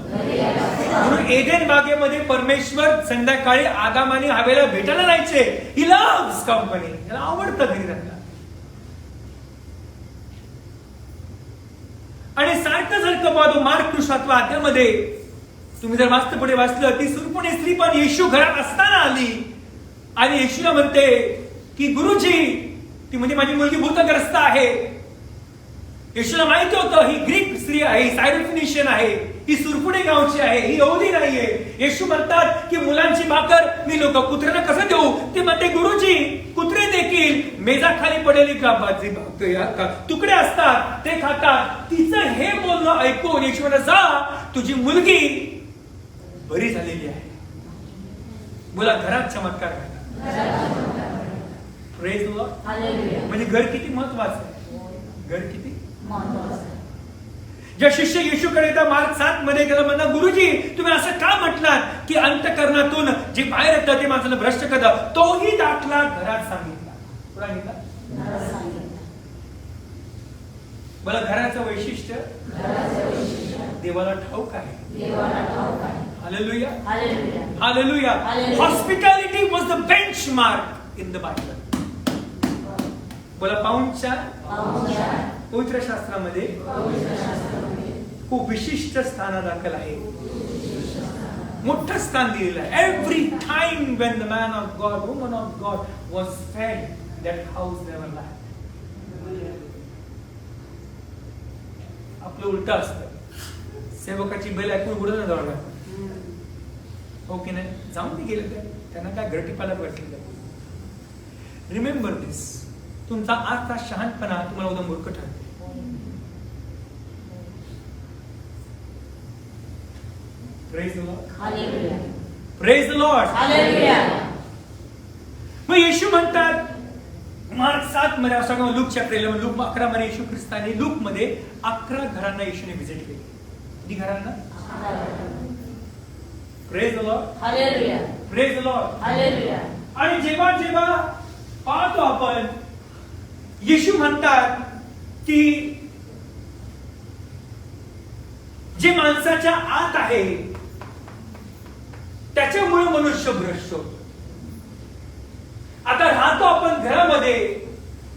म्हणून एदेन बागेमध्ये परमेश्वर संध्याकाळी आदाम आणि हवेला भेटायला जायचे. ही लव्स कंपनी, त्याला आवडतं घरी राहायला. आणि सारखं पाहतो मार्क 7व्या अध्यायामध्ये तुम्ही जर वाचतं पुढे वाचलं, ती सुरपुणी स्त्री पण येशू घरात असताना आली आणि येशूला म्हणते की गुरुजी, ती म्हणजे माझी मुलगी भूतग्रस्त आहे. येशूला माहिती होतं ही ग्रीक स्त्री आहे, सायरोफिनिशियन आहे, ही सुरपुणे गावची आहे, ही यहुदी नाहीये. येशू म्हणतात की मुलांची भाकर मी लोक कुत्र्यांना कसं देऊ? ते म्हणते गुरुजी, कुत्रे देखील मेजाखाली पडलेली तुकडे असतात ते खातात. तिचं हे बोलणं ऐकून येशू म्हणतात, जा तुझी मुलगी बरी झालेली आहे. बोला, घरात चमत्कार घडला. Praise the Lord. म्हणजे घर किती महत्वाचं आहे, घर किती. ज्या शिष्य येशूकडे येतात मार्क 7 मध्ये त्याला म्हणतात, गुरुजी तुम्ही असं का म्हटलात की अंतःकरणातून जे बाहेर येतं ते माणसाला भ्रष्ट करतं? तोही दाखला घरात सांगितला. मला घराचं वैशिष्ट्य देवाला ठाऊक आहे. Hallelujah, hallelujah. Hospitality was the benchmark in the Bible. बोला, पाऊंडच्या पवित्र शास्त्रामध्ये खूप विशिष्ट स्थानादाखल आहे, मोठं स्थान दिलेलं आहे. Every time when the man of God, woman of God was फेड, दॅट हाऊस नेव्हर लॅक्ड. आपलं उलट असतं, सेवकाची बैल ऐकून उडत नाही दौडला. हो की नाही? जाऊन ते गेले, त्यांना काय घरटीपाला वाटलेलं. रिमेंबर दिस. तुमचा आजचा शहाणपणा तुम्हाला उद्या मूर्ख ठरते. Praise the lord. हालेलुया. Praise the lord. हालेलुया. मग येशू म्हणतात मार्क 7 मध्ये असं, लूक चॅप्टर 11, लूक 11 मध्ये येशू ख्रिस्ताने लूक मध्ये 11 घरांना येशूने व्हिजिट केली. किती घरांना? Praise the lord. हालेलुया. Praise the lord. हालेलुया. आणि जेव्हा जेव्हा पाहतो आपण, येशू म्हणतात की जे माणसाच्या आत आहे त्याच्यामुळे मनुष्य भ्रष्ट होतो. आता राहतो आपण घरामध्ये,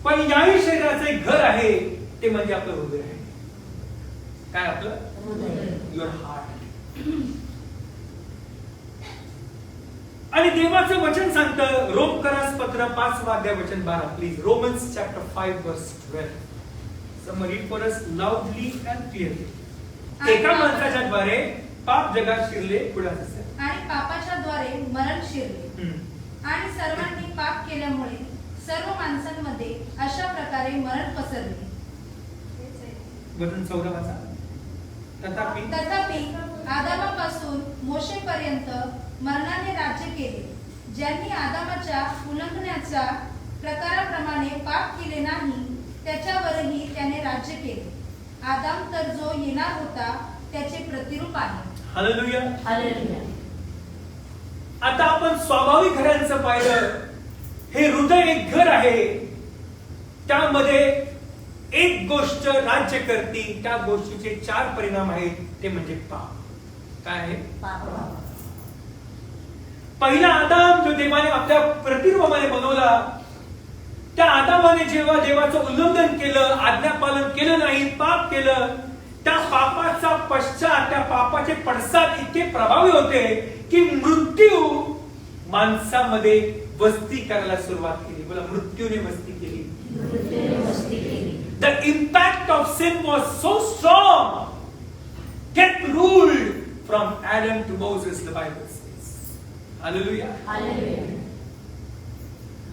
पण याही शरीराचं एक घर आहे, ते म्हणजे आपलं हृदय आहे. काय आपलं? Your heart. आणि देवाचं वचन सांगतं, रोमकरास पत्र 5 अध्याय वचन 12. प्लीज, रोमन्स चॅप्टर 5 वर्स 12. Someone read for us loudly and clearly. एका माणसाच्या द्वारे पाप जगात शिरले. पुढे असं, आणि पापाच्या द्वारे मरण शिरले, आणि सर्वांनी पाप केल्यामुळे सर्व माणसांमध्ये अशा प्रकारे मरण पसरले. वचन 14 वाचा. तथापि आदामापासून मोशेपर्यंत मरणाने राज्य केले, ज्यांनी आदामाच्या उल्लंघनाच्या प्रकाराप्रमाणे पाप केले नाही, त्याच्यावरही त्याने राज्य केले. आदाम तर जो येणार होता त्याचे प्रतिरूप आहे. हालेलुया. हालेलुया. आता आपण स्वाभाविक घरांचं पाहिलं. हे हृदय एक घर आहे, त्यामध्ये एक गोष्ट राज्य करते. त्या गोष्टीचे 4 परिणाम आहेत, ते म्हणजे पाप. काय आहे? पाप. पहिला आदाम जो देवाने आपल्या प्रतिरूपाने बनवला, त्या आदामाने जेव्हा देवाचं उल्लंघन केलं, आज्ञापालन केलं नाही, पाप केलं, त्या पापाचा पश्चात, त्या पापाचे पडसाद इतके प्रभावी होते की मृत्यू माणसामध्ये वस्ती करायला सुरुवात केली. बोला, मृत्यूने वस्ती केली. मृत्यूने वस्ती केली. The impact of sin was so strong, death ruled from Adam to Moses, the Bible says. Hallelujah. Hallelujah.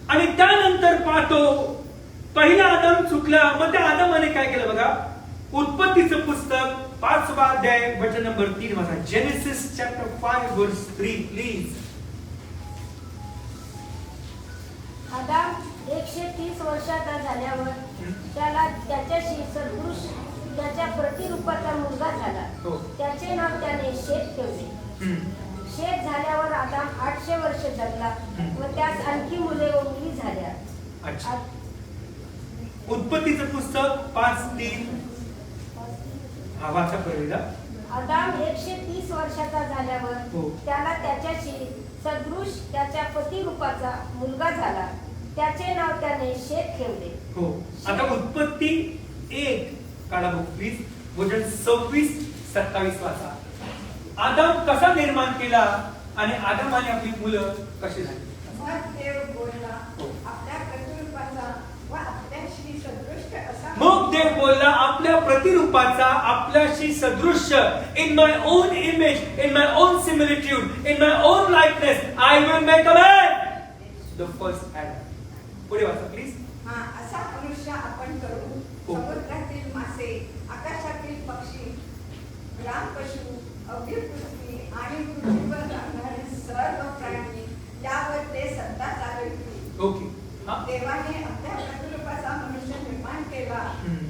आणि त्यानंतर पाहतो, पहिला आदम चुकला, मग त्या आदमाने काय केलं बघा. उत्पत्तीचं पुस्तक 5वा अध्याय वचन नंबर 3 वाचा. जेनेसिस चॅप्टर 5 वर्स 3 प्लीज. आदाम 130 वर्षाचा झाल्यावर त्याला त्याच्याशी सदृश त्याच्या प्रतिरूपाचा मुलगा झाला. हो. त्याचे नाव त्याने शेत ठेवले. शेत झाल्यावर आदाम 800 वर्ष जगला व त्यास आणखी मुले व मुली झाल्या. अच्छा. उत्पत्तीचं पुस्तक 5:3 हा वाचा पहिला. आदाम 130 वर्षाचा झाल्यावर हो. त्याला त्याच्याशी सदृश त्याच्या प्रतिरूपाचा मुलगा झाला. त्याचे नाव त्याने शेत ठेवले. हो. आता उत्पत्ती 1 काढा प्लीज. वचन 26-27 वाचा. आदम कसा निर्माण केला आणि आदमाने आपली मुलं कशी झाली. मग देव बोलला, हो. आपल्या प्रतिरूपाचा व आपल्याशी सदृश असा. मग देव बोलला, आपल्या प्रतिरूपाचा, आपल्याशी सदृश्य. In my own image, in my own similitude, in my own likeness I will make a man. The first Adam. पुढे वाचा प्लीज. हा, असा मनुष्य आपण करू. हो. समुद्रातील मासे, आकाशातील पक्षी, रान पशु, अवघी पृथ्वी आणि पृथ्वीवर राहणारे सर्व प्राणी, यावर ते सत्ता चालवतील. ओके. हा. देवाने आपल्या प्रतिरूपाचा मनुष्य निर्माण केला.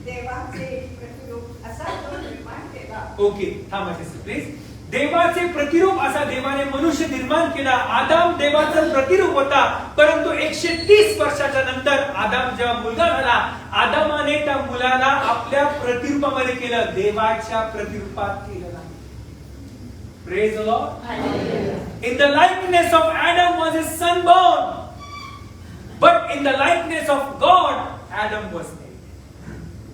देवाचे प्रतिरूप असा तो निर्माण केला. ओके. थांबा प्लीज. देवाचे प्रतिरूप असा देवाने मनुष्य निर्माण केला. आदाम देवाचा प्रतिरूप होता, परंतु 130 वर्षाच्या नंतर आदाम जेव्हा मुलगा झाला, आदामाने त्या मुलाला आपल्या प्रतिरूपामध्ये केलं, देवाच्या प्रतिरूपात केलं नाही. Praise the lord. Hallelujah. In the likeness of Adam was his son born, but in the likeness of God, Adam was made.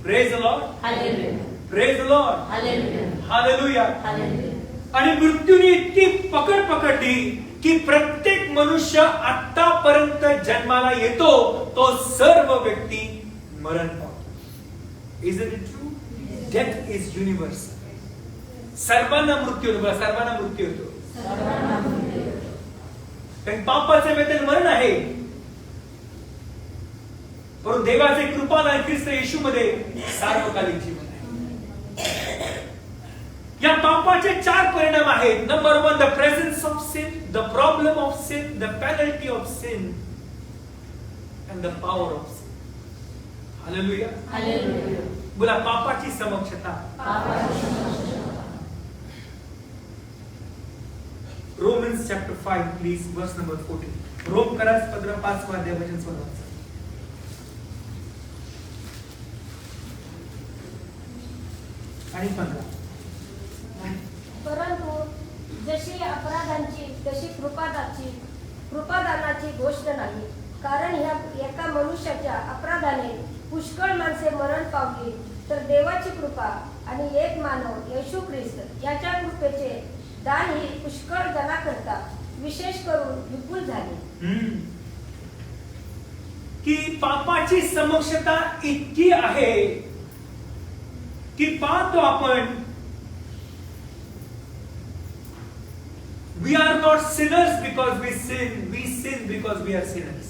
Praise the Lord. Hallelujah. Praise the Lord. Hallelujah. Hallelujah. Hallelujah. आणि मृत्यूने इतकी पकड पकडली की प्रत्येक मनुष्य आतापर्यंत जन्माला येतो तो सर्व व्यक्ती मरण पावतो. Is it true? Death is universal. सर्वांना मृत्यू होतो. सर्वांना मृत्यू होतो. सर्वांना मृत्यू. कारण पापाचे वेतन मरण आहे, परंतु देवाचे कृपादान ख्रिस्त येशूमध्ये सार्वकालिक जीवन आहे. या पापाचे 4 परिणाम आहेत. Number 1, the presence of sin, the problem of sin, the penalty of cin and the power of cin. Hallelujah. Hallelujah. बोला, पापाची समक्षता. पापाची समक्षता. रोमन्स चॅप्टर 5 प्लीज वर्स नंबर 14. रोम करास पत्र 5 अध्याय वचन 16 आणि 15. परंतु जशी अपराधांची तशी कृपादानाची गोष्ट नाही. कारण ह्या एका मनुष्याच्या अपराधाने पुष्कळ माणसे मरण पावली, तर देवाची कृपा आणि एक मानव येशू ख्रिस्त याच्या कृपेचे दान ही पुष्कळ जणांकरता विशेष करून विपुल झाले. की पापाची समक्षता इतकी आहे की पाहतो आपण, we are not sinners because we sin because we are sinners.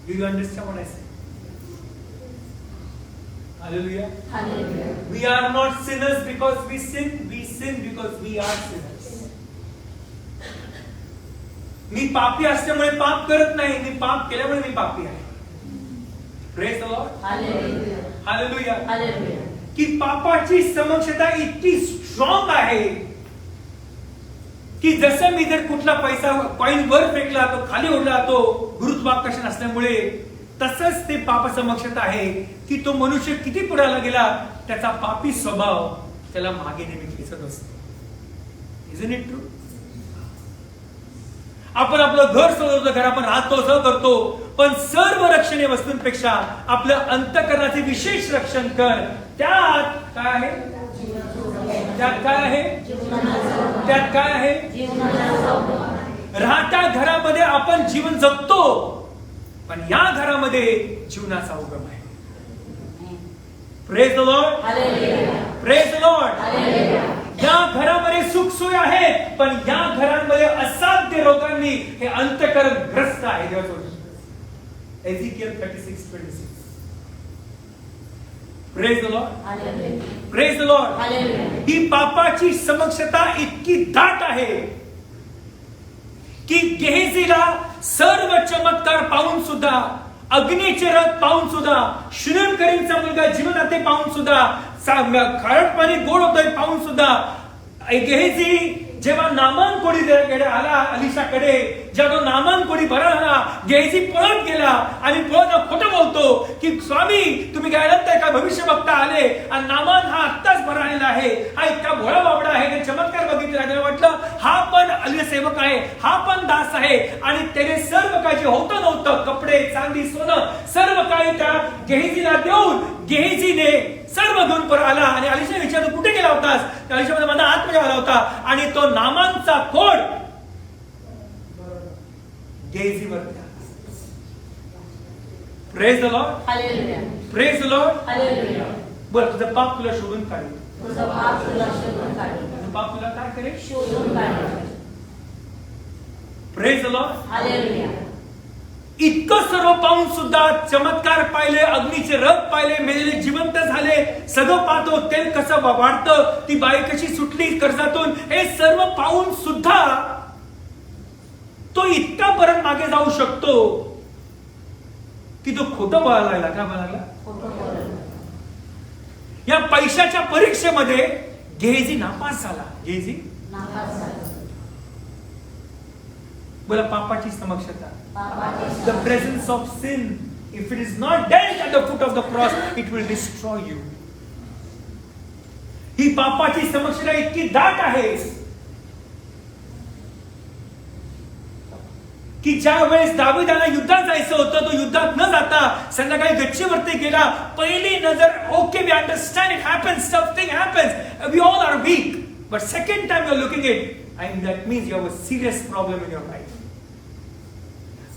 Do you understand what I say? Hallelujah. Hallelujah. We are not sinners because we sin because we are sinners. मी पापी असल्यामुळे पाप करत नाही, मी पाप केल्यामुळे मी पापी आहे. Praise the lord. हालेलुया. हालेलुया. हालेलुया. की पापाची समक्षता इतकी स्ट्रॉंग आहे की जसं मी जर कुठला पैसा कॉइन वर फेकला तो खाली उडला, तो गुरुत्वाकर्षण असल्यामुळे, तसंच ते पाप समक्षता आहे की तो मनुष्य किती पुढाला गेला, त्याचा पापी स्वभाव त्याला मागे नेहमी खेचत असतो. Isn't it true? आपण आपलं घर सोडतो, घर आपण राहतो, सह करतो, पण सर्व रक्षणीय वस्तूंपेक्षा आपलं अंतःकरणाचे विशेष रक्षण कर. त्यात काय आहे? त्यात काय आहे? त्यात काय आहे? राहत्या घरामध्ये आपण जीवन जगतो, पण या घरामध्ये जीवनाचा उगम आहे. Praise the lord. हालेलुया. Praise the lord. हालेलुया. या घरामध्ये सुखसोय आहे, पण या घरांमध्ये असाध्य रोगांनी हे अंतःकरण ग्रस्त आहे. एझेकिएल 36:26. Praise the lord. हालेलुया. Praise the lord. हालेलुया. ही पापाची समक्षता इतकी दाट आहे की गेहजीला सर्व चमत्कार पाहून सुद्धा, अग्नीचे रथ पाहून सुद्धा, शुनेमकरींचा मुलगा जीवनाते पाहून सुद्धा, खारट पाणी गोड होतंय पाहून सुद्धा, गेहजी जेव्हा नामान कोडीकडे आला, अलिशाकडे जेव्हा तो नामान कोडी बरा झाला, गेहजी पळत गेला आणि पळत खोटं बोलतो की स्वामी तुम्ही काय म्हणताय का, भविष्य बघता आले आणि नामान हा आत्ताच बरा आलेला आहे, हा इतका भोळा बाबडा आहे, ते चमत्कार बघितला, त्याला वाटलं हा पण अली सेवक आहे, हा पण दास आहे, आणि त्याने सर्व काही जे होतं नव्हतं, कपडे, चांदी, सोनं, सर्व काही त्या गेहजीला देऊन गेहजीने सर्व घेऊन परत आला. आणि अलिशा विचारतो कुठे गेला होतास? त्या अलिशामध्ये माझा आतमध्ये आला होता आणि तो नामांचा खोड गेहजीवर. Praise the lord. हालेलुया. Praise the lord. हालेलुया. बोल, तुझं पाप तुला शोधून काढेल. तुझं पाप तुला शोधून काढेल. तुझं पाप तुला काय करेल? शोधून काढेल. Praise the lord. हालेलुया. इतकं सर्व पाहून सुद्धा, चमत्कार पाहिले, अग्नीचे रथ पाहिले, मेलेले जिवंत झाले, सगळं पाहतो, तेल कसं वाढतं, ती बाई कशी सुटली कर्जातून, हे सर्व पाहून सुद्धा तो इतका परत मागे जाऊ शकतो की तो खोटं बोलायला लागला. काय बोलायला लागला? खोटं बोलायला. या पैशाच्या परीक्षेमध्ये गेहजी नापास झाला. गेहजी नापास झाला. बोला, पापाची समक्षता. पापाची The presence of sin, if it is not dealt at the foot of the cross, it will destroy you. ही पापाची समक्षता इतकी दाट आहे की ज्या वेळेस दाविदाला युद्धात जायचं होतं, तो युद्धात न जाता संध्याकाळी गच्चीवरती गेला. पहिली नजर, okay, we understand, it happens, something happens, we all are weak, but second time you are looking it, and that means you have a serious problem in your life.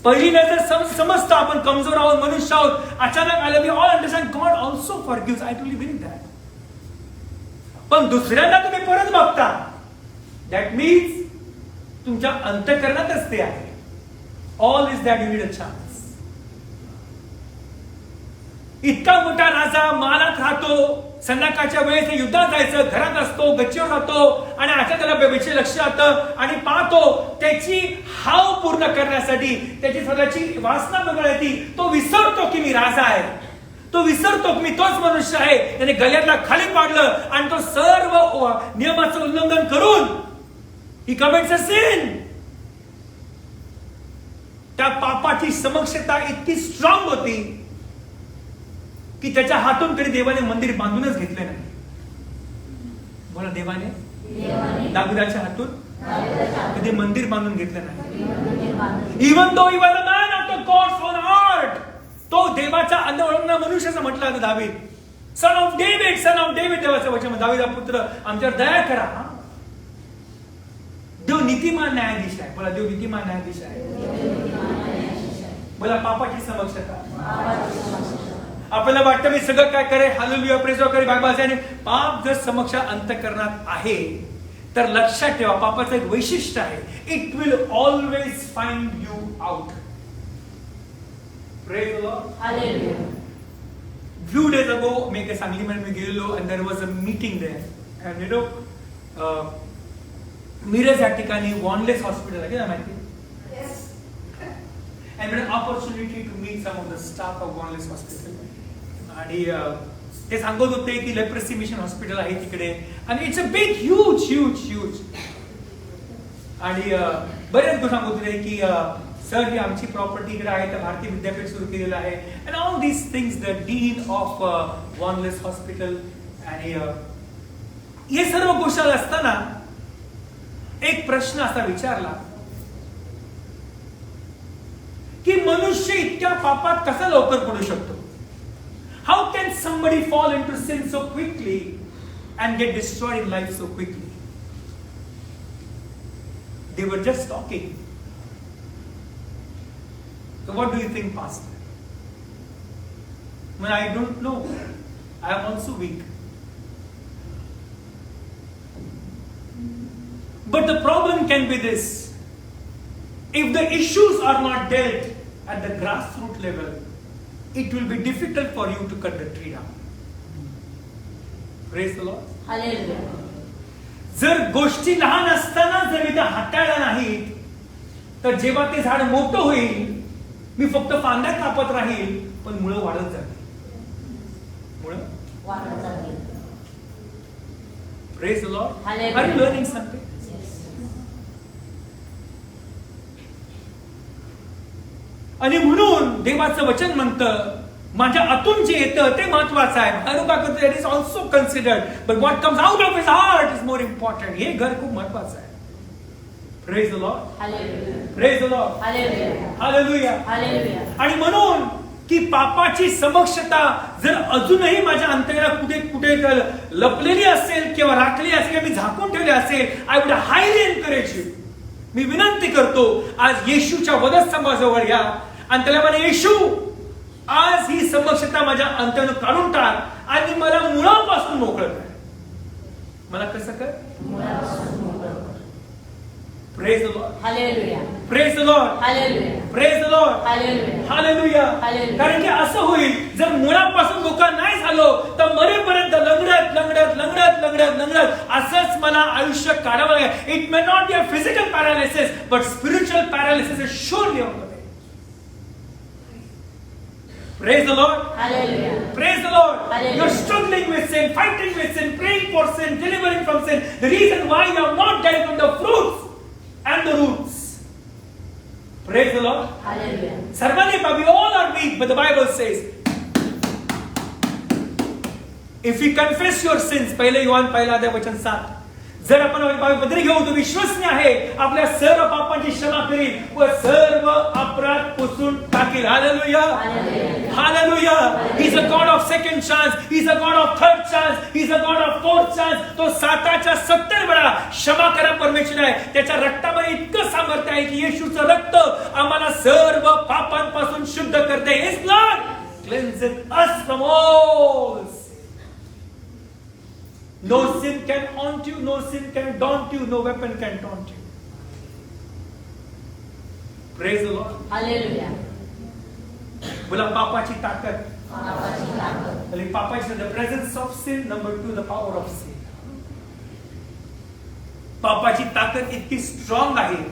पहिली नजर समजतं आपण कमजोर आहोत, मनुष्य आहोत. अचानक आलं, we all understand, God also forgives, I truly believe that. पण दुसऱ्यांदा तुम्ही परत बघता, दॅट मीन्स तुमच्या अंतःकरणातच ते आहे. All is that you need a chance. इतका मोठा राजा मानात राहतो, संध्याकाळच्या वेळेस युद्धात जायचं, घरात असतो, गच्चीवर राहतो, आणि आता त्याला बेबीचे लक्ष जातं आणि पाहतो त्याची हाव पूर्ण करण्यासाठी, त्याची स्वतःची वासना बघण्यासाठी तो विसरतो की मी राजा आहे, तो विसरतो की मी तोच मनुष्य आहे. त्याने गळ्यातला खाली पाडलं आणि तो सर्व नियमाचं उल्लंघन करून ही कमिट्स अ सिन. त्या पापाची समक्षता इतकी स्ट्रॉंग होती की त्याच्या हातून कधी देवाने मंदिर बांधूनच घेतले नाही. बोला, देवाने दाविदाच्या हातून कधी मंदिर बांधून घेतलं नाही. Even though he was a man after God's own heart, तो देवाचा अन्न ओळखणारा मनुष्याचं म्हटलं जातं. Daveed, son of David, son of David, देवाचं वचन, दावीदा पुत्र आमच्यावर दया करा. देव नीतिमान न्यायाधीश आहे. बोला, देव नीतिमान न्यायाधीश आहे. बोला, पापाची समक्षता. आपल्याला वाटतं मी सगळं काय करे, हालेलुया, प्रेज करे, बायबल, पाप जर समक्ष अंतःकरणात आहे तर लक्षात ठेवा, पापाचं एक वैशिष्ट्य आहे, it will always find you out. Praise the lord. Hallelujah. Few days ago मी एका सांगलीमध्ये मी गेलेलो and there was a meeting there and Miraj या ठिकाणी वॉनलेस हॉस्पिटल आहे, काय माहिती? Yes. And an opportunity to meet some of the staff of Wanless Hospital. आणि ते सांगत होते की लेप्रसी मिशन हॉस्पिटल आहे तिकडे आणि इट्स अ बिग ह्यूज आणि बरेच गोष्ट सांगत होते की सर ही आमची प्रॉपर्टी इकडे आहे तर भारतीय विद्यापीठ सुरू केलेलं आहे and all these things the dean of Wanless hospital आणि हे सर्व गोष्टी असताना एक प्रश्न असा विचारला की मनुष्य इतक्या पापात कसा लवकर पडू शकतो? How can somebody fall into sin so quickly and get destroyed in life so quickly? They were just talking. So what do you think, Pastor? Well, I don't know. I am also weak. But the problem can be this. If the issues are not dealt at the grassroots level, it will be difficult for you to cut the tree down. Praise the Lord. Hallelujah. जर गोष्टी लहान असताना जर मी त्या हाताळल्या नाहीत तर जेव्हा ते झाड मोठं होईल मी फक्त फांद्या कापत राहील पण मुळं वाढत जातील. मुळं वाढत जातील. Praise the Lord. Hallelujah. Are you learning something? आणि म्हणून देवाचं वचन म्हणतं माझ्या आतून जे येतं ते महत्वाचं आहे. बाहेरून काय करतो it is also considered but what comes out of his heart is more important. हे घर खूप महत्वाचं आहे. Praise the Lord. Hallelujah. Praise the Lord. Hallelujah. Hallelujah. Hallelujah. आणि म्हणून की पापाची समक्षता जर अजूनही माझ्या अंतरात कुठे कुठे लपलेली असेल किंवा राखली असेल किंवा मी झाकून ठेवली असेल I would highly encourage you. मी विनंती करतो आज येशूच्या वधस्तंभाजवळ या आणि त्याला म्हणे येशू आज ही समक्षता माझ्या अंतरातून काढून टाक आणि मला मुळापासून मोकळं कर. मला कसं कर? मुळापासून मोकळं कर. Praise the Lord. Hallelujah. Praise the Lord. Hallelujah. Praise the Lord. Hallelujah. Hallelujah. Hallelujah. कारण की असं होईल जर मुळापासून मोकळा नाही झालो तर मरेपर्यंत लंगडत असंच मला आयुष्य काढावं लागेल. It may not be a physical paralysis but spiritual paralysis is surely on the way. Praise the Lord. Hallelujah. Praise the Lord. Hallelujah. You're struggling with sin, fighting with sin, praying for sin, delivering from sin. The reason why you have not dealt with the fruits and the roots. Praise the Lord. Hallelujah. सर्वांनी we all are weak, but the Bible says, if we confess your sins, पहिले योहान पहिला अध्याय वचन 7. जर आपण पदरी घेऊ तो विश्वसनीय आहे आपल्या सर्व पापांची क्षमा करील व सर्व अपराध पुसून टाकील. हालेलुया. हालेलुया. He is a god of second chance. He is a god of third chance. He is a god of fourth chance. तो 7च्या 70 वेळा क्षमा करा परमेश्वर आहे. त्याच्या रक्तामध्ये इतकं सामर्थ्य आहे की येशूचं रक्त आम्हाला सर्व पापांपासून शुद्ध करते. His blood cleanses us from all. No sin can haunt you, no sin can daunt you, no weapon can taunt you. Praise the Lord. Hallelujah. बोला पापाची ताकद. पापाची ताकद. आणि पापाची the presence of sin. Number 2 the power of sin. पापाची ताकद इतकी strong आहे.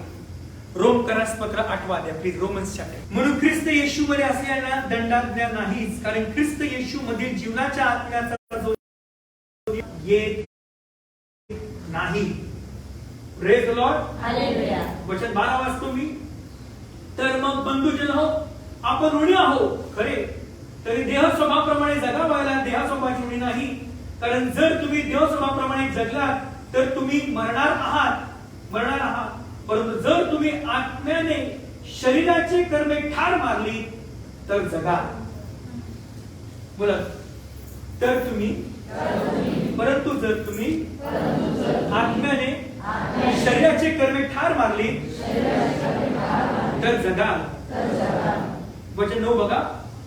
रोमकरास पत्र 8 अध्याय please Romans chapter. म्हणून ख्रिस्त येशू मध्ये असलेल्या दंडाज्ञा नाहीच कारण ख्रिस्त येशू मधील जीवनाच्या आत्म्याचा जो येत नाही. Praise the Lord. Hallelujah. वचन 12 वाचतो मी. तर मग बंधुजन हो आपण ऋणी आहोत खरे तरी देह स्वभावाप्रमाणे जगावायला देह स्वभावाची ऋणी नाही. कारण जर तुम्ही देह स्वभावाप्रमाणे जगलात तर तुम्ही मरणार आहात. परंतु जर तुम्ही आत्म्याने शरीराची कर्मे ठार मारली तर जगाल. बोला तर तुम्ही परंतु जर तुम्ही आत्म्याने शरीराची कर्मे ठार मारली तर जगाल. वचन 9 बघा.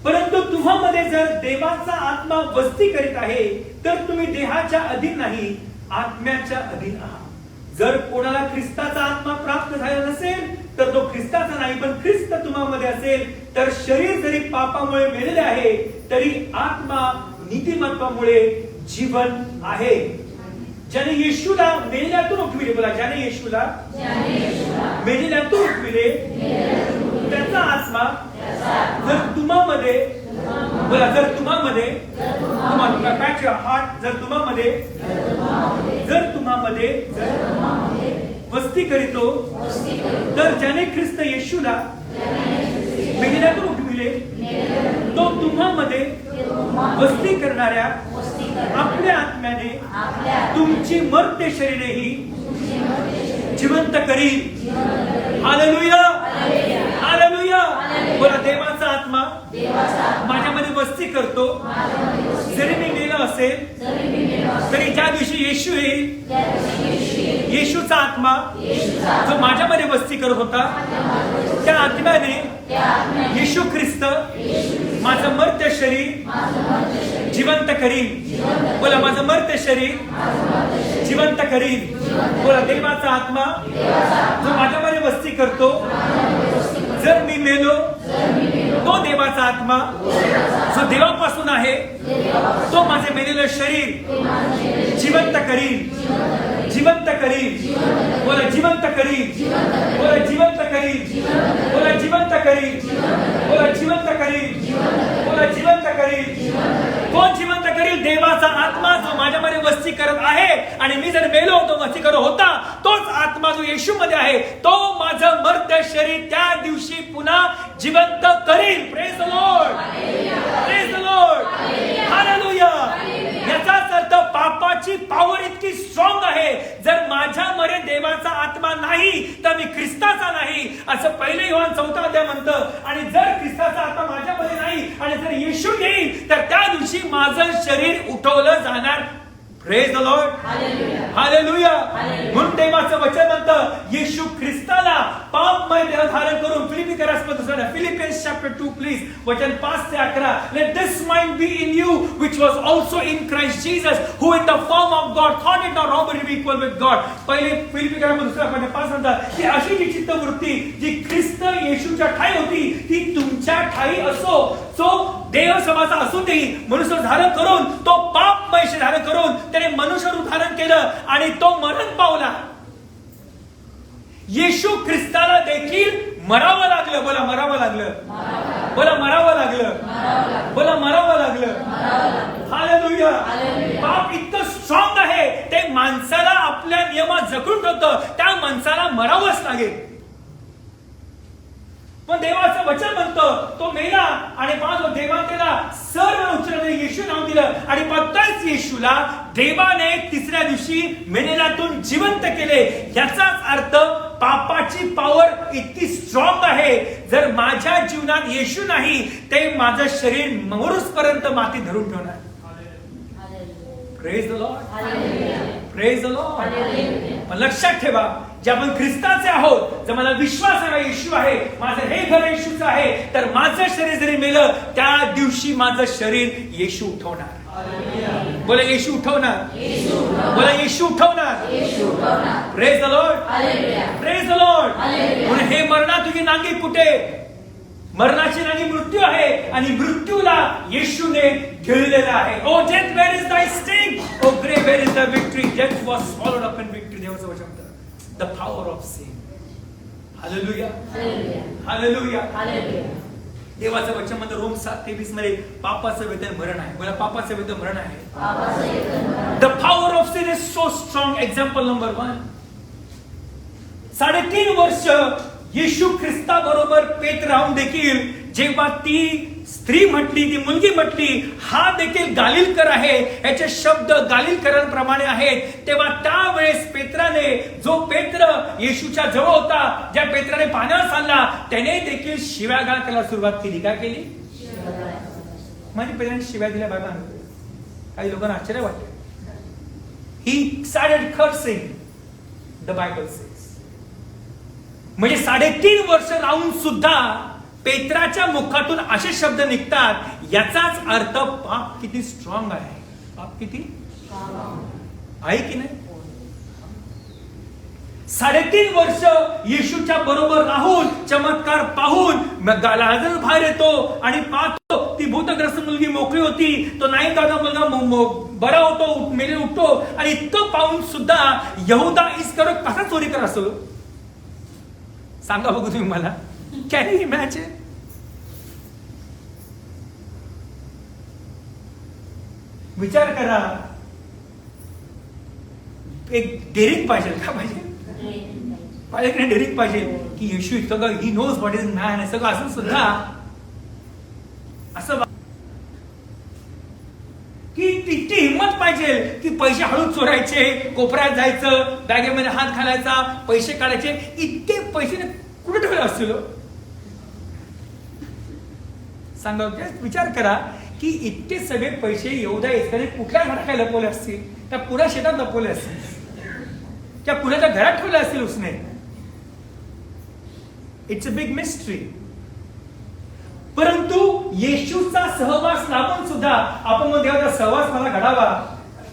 परंतु तुम्हामध्ये जर देवाचा आत्मा वस्ती करीत आहे तर तुम्ही देहाच्या अधीन नाही आत्म्याच्या अधीन आहात. जर कोणाला ख्रिस्ताचा आत्मा प्राप्त झाला नसेल तर तो ख्रिस्ताचा नाही पण ख्रिस्त तुम्हामध्ये असेल तर शरीर जरी पापामुळे मेलेले आहे तरी आत्मा नीतिमत्वामुळे जीवन आहे. ज्याने येशूला मेलेल्यातून उठविले, बोला ज्याने येशूला मेलेल्यातून उठविले त्याचा आत्मा जर तुम्हामध्ये, बोला जर तुम्हामध्ये, तुम्हाला catch your heart, जर तुम्हामध्ये वस्ती करीतो, तर ज्याने ख्रिस्त येशूला मेलेल्यातून उठविले तो तुम्हामध्ये वस्ती करणाऱ्या आपल्या आत्म्याने तुमची मर्त्य शरीरेही जिवंत करील. Hallelujah, hallelujah. बोला देवाचा आत्मा माझ्यामध्ये वस्ती करतो. जरी मी मेलो असेल तरी ज्या दिवशी येशू येईल, येशूचा आत्मा जो माझ्यामध्ये वस्ती करत होता त्या आत्म्याने येशू ख्रिस्त माझं मर्त्य शरीर जिवंत करील. बोला माझं मर्त्य शरीर जिवंत करील. बोला देवाचा आत्मा जो माझ्यामध्ये वस्ती करतो, जर मी मेलो तो देवाचा आत्मा जो देवापासून आहे तो माझे मेलेलं शरीर जिवंत करील, जिवंत करील. बोला जिवंत करील, बोला जिवंत करील, बोला जिवंत करील, बोला जिवंत करील, बोला जिवंत करील. कोण जिवंत करील? देवाचा आत्मा जो माझ्यामध्ये वस्ती करत आहे. आणि मी जर मेलो तो वस्ती करत होता, तोच आत्मा जो येशू मध्ये आहे तो माझं मर्त्य शरीर त्या दिवशी पुन्हा जिवंत करील. Praise the lord, praise the lord, hallelujah. याचाच अर्थ पापाची पॉवर इतकी स्ट्रॉंग आहे. जर माझ्यामध्ये देवाचा आत्मा नाही तर मी ख्रिस्ताचा नाही, असं पहिले योहान 4 अध्याय म्हणतं. आणि जर ख्रिस्ताचा आत्मा माझ्यामध्ये नाही आणि जर येशू येईल तर त्या दिवशी माझं शरीर उठवलं जाणार. Praise the lord, hallelujah. म्हणून देवाचं वचन म्हणतं येशू ख्रिस्ताला पापमय देह धारण करून, फिलिपियन्स चॅप्टर 2 प्लीज, वचन 5 ते 11. Let this mind be in you which was also in Christ Jesus, who in the form of God thought it not robbery to be equal with God. पहिले फिलिपियन्स 2:5 म्हणतात की अशी जी चित्तवृत्ती जी ख्रिस्त येशूच्या ठाई होती ती तुमच्या ठाई असो. जो देह समाचा असून देही मनुष्य धारण करून, तो पापमय धारण करून त्याने मनुष्य रूप धारण केलं आणि तो मरण पावला. येशू ख्रिस्ताला देखील मरावं लागलं. बोला मरावं लागलं, बोला मरावं लागलं, बोला मरावं लागलं. हालेलुया. पाप इतकं स्ट्रॉंग आहे ते माणसाला आपल्या नियमात जखडून ठेवतं. त्या माणसाला मरावंच लागेल. पण देवाचं वचन म्हणतं तो मेला आणि पाहतो देवाने त्याला सर्व उचलले, येशू नाव दिलं आणि त्याच येशूला देवाने तिसऱ्या दिवशी मेलेल्यातून जिवंत केले. याचाच अर्थ पापाची पॉवर इतकी स्ट्रॉंग आहे. जर माझ्या जीवनात येशू नाही ते माझं शरीर मरूसपर्यंत माती धरून ठेवणार. Praise the lord, praise the Lord. पण लक्षात ठेवा, जे आपण ख्रिस्ताचे आहोत, जर मला विश्वास आहे येशू आहे, माझं हे घर येशूचं आहे, तर माझं शरीर जरी मेलं त्या दिवशी माझं शरीर येशू उठवणार. बोला येशू उठवणार, बोला येशू उठवणार. Praise the lord, praise the Lord. म्हणून हे मरणा तुझी नांगी कुठे? मरणाची नांगी मृत्यू आहे आणि मृत्यूला येशूने गिळलेला आहे. ओ डेथ, वेअर इज दाय स्टिंग? ओ ग्रेव, where is the victory? Death was swallowed up in victory. देवाचं वचन म्हणतं the power of sin. Hallelujah, hallelujah, hallelujah. देवाचं वचन म्हणतं रोम 7:23 मध्ये पापाचं वेतन मरण आहे. बोला पापाचं वेतन मरण आहे. The power of sin is so strong. Example number 1. 3.5 वर्ष येशू ख्रिस्ता बरोबर पेट राहून देखील जेव्हा ती स्त्री म्हटली, ती मुलगी म्हटली हा देखील गालिलकर आहे, याचे शब्द गालिलकरांप्रमाणे आहेत, तेव्हा त्यावेळेस पेत्राने, जो पेत्र येशूच्या जवळ होता, ज्या पेत्राने पाण्यावर चालला, त्याने देखील शिव्यागाळ करायला सुरुवात केली. काय केली? म्हणजे पेत्राने शिव्या दिल्या. बाबा काही लोकांना आश्चर्य वाटते. He started cursing, the Bible says. म्हणजे 3.5 वर्ष राहून सुद्धा पेत्राच्या मुखातून असे शब्द निघतात. याचाच अर्थ पाप किती स्ट्रॉंग आहे. पाप किती आहे की नाही? 3.5 वर्ष येशूच्या बरोबर राहून, चमत्कार पाहून लाजर बाहेर येतो आणि पाहतो ती भूत औंधग्रस्त मुलगी मोकळी होती, तो नाही दादा मुलगा बरा होतो, मेले उठतो, आणि इतकं पाहून सुद्धा यहूदा इस्करियोत कसा चोरी करत असतो? सांगा बघू तुम्ही मला. Can you imagine? विचार करा. एक डेअरिंग पाहिजे का? पाहिजे की नाही? डेअरिंग पाहिजे की येशू सगळं he knows what is man हे सगळं असून सुद्धा असं की तिची हिंमत पाहिजे की पैसे हळूच चोरायचे, कोपऱ्यात जायचं, बॅगेमध्ये हात घालायचा, पैसे काढायचे. इतके पैसे कुठे ठेवले असतील? सांगा. विचार करा की इतके सगळे पैसे यहूदा इस्करियोत कुठल्या घरात लपवले असतील? त्या पुऱ्या शेतात लपवले असतील, त्या पुण्याच्या घरात ठेवले असतील उसने. It's a big mystery. परंतु येशूचा सहवास लावून सुद्धा आपण मग देवाचा सहवास मला घडावा.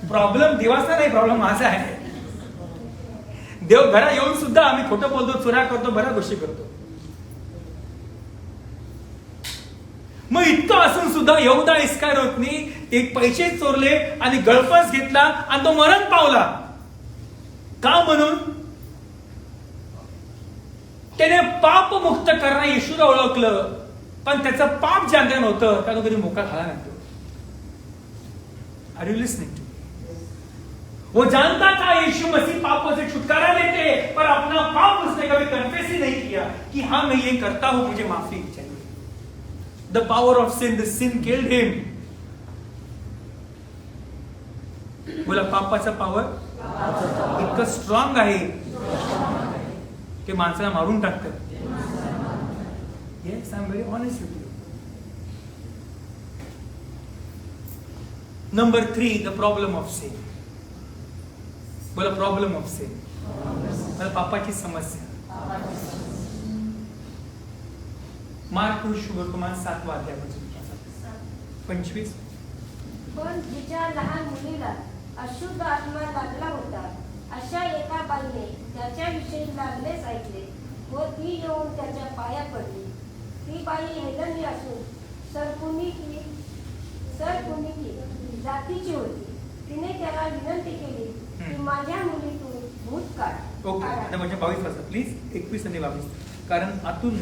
प्रॉब्लेम देवाचा नाही, प्रॉब्लेम माझा आहे. देव घरात येऊन सुद्धा आम्ही खोटं बोलतो, चोऱ्या करतो, बऱ्याच गोष्टी करतो. मग इतकं असून सुद्धा यहूदा इस्करियोतनी ते पैसे चोरले आणि गळफस घेतला आणि तो मरण पावला. का? म्हणून त्याने पाप मुक्त करणाऱ्या येशूला ओळखलं, पण त्याचं पाप ज्यांना नव्हतं त्यानं कधी मोकळा झाला नाही. Are you listening to? वो जानता था यीशु मसीह पापों से छुटकारा देते, पर अपना पाप उसने कभी कन्फेस ही नहीं किया कि हाँ मैं ये करता हूं, मुझे माफी चाहिए. The power of sin, the sin killed him. बोला पापाचा पॉवर इतकं स्ट्रॉंग आहे की माणसाला मारून टाकतं. Yes, I'm very honest with you. Number 3, the problem of sin. बोला प्रॉब्लेम ऑफ sin. बोला पापाची समस्या. मार्क शुभकुमार 7वा अध्याय 25. पण तिच्या लहान मुलीला अशुद्ध आत्मा लागला होता, अशा एका बाईने त्याच्याविषयी लागलेच ऐकले व ती येऊन त्याच्या पाया पडली. ती बाई हेलनली असून सरकुनिकी जातीची होती. तिने त्याला विनंती केली की माझ्या मुलीतून भूत काढ. ओके, आता म्हणजे 22 वाजता प्लीज. 21 आणि 22. कारण आतून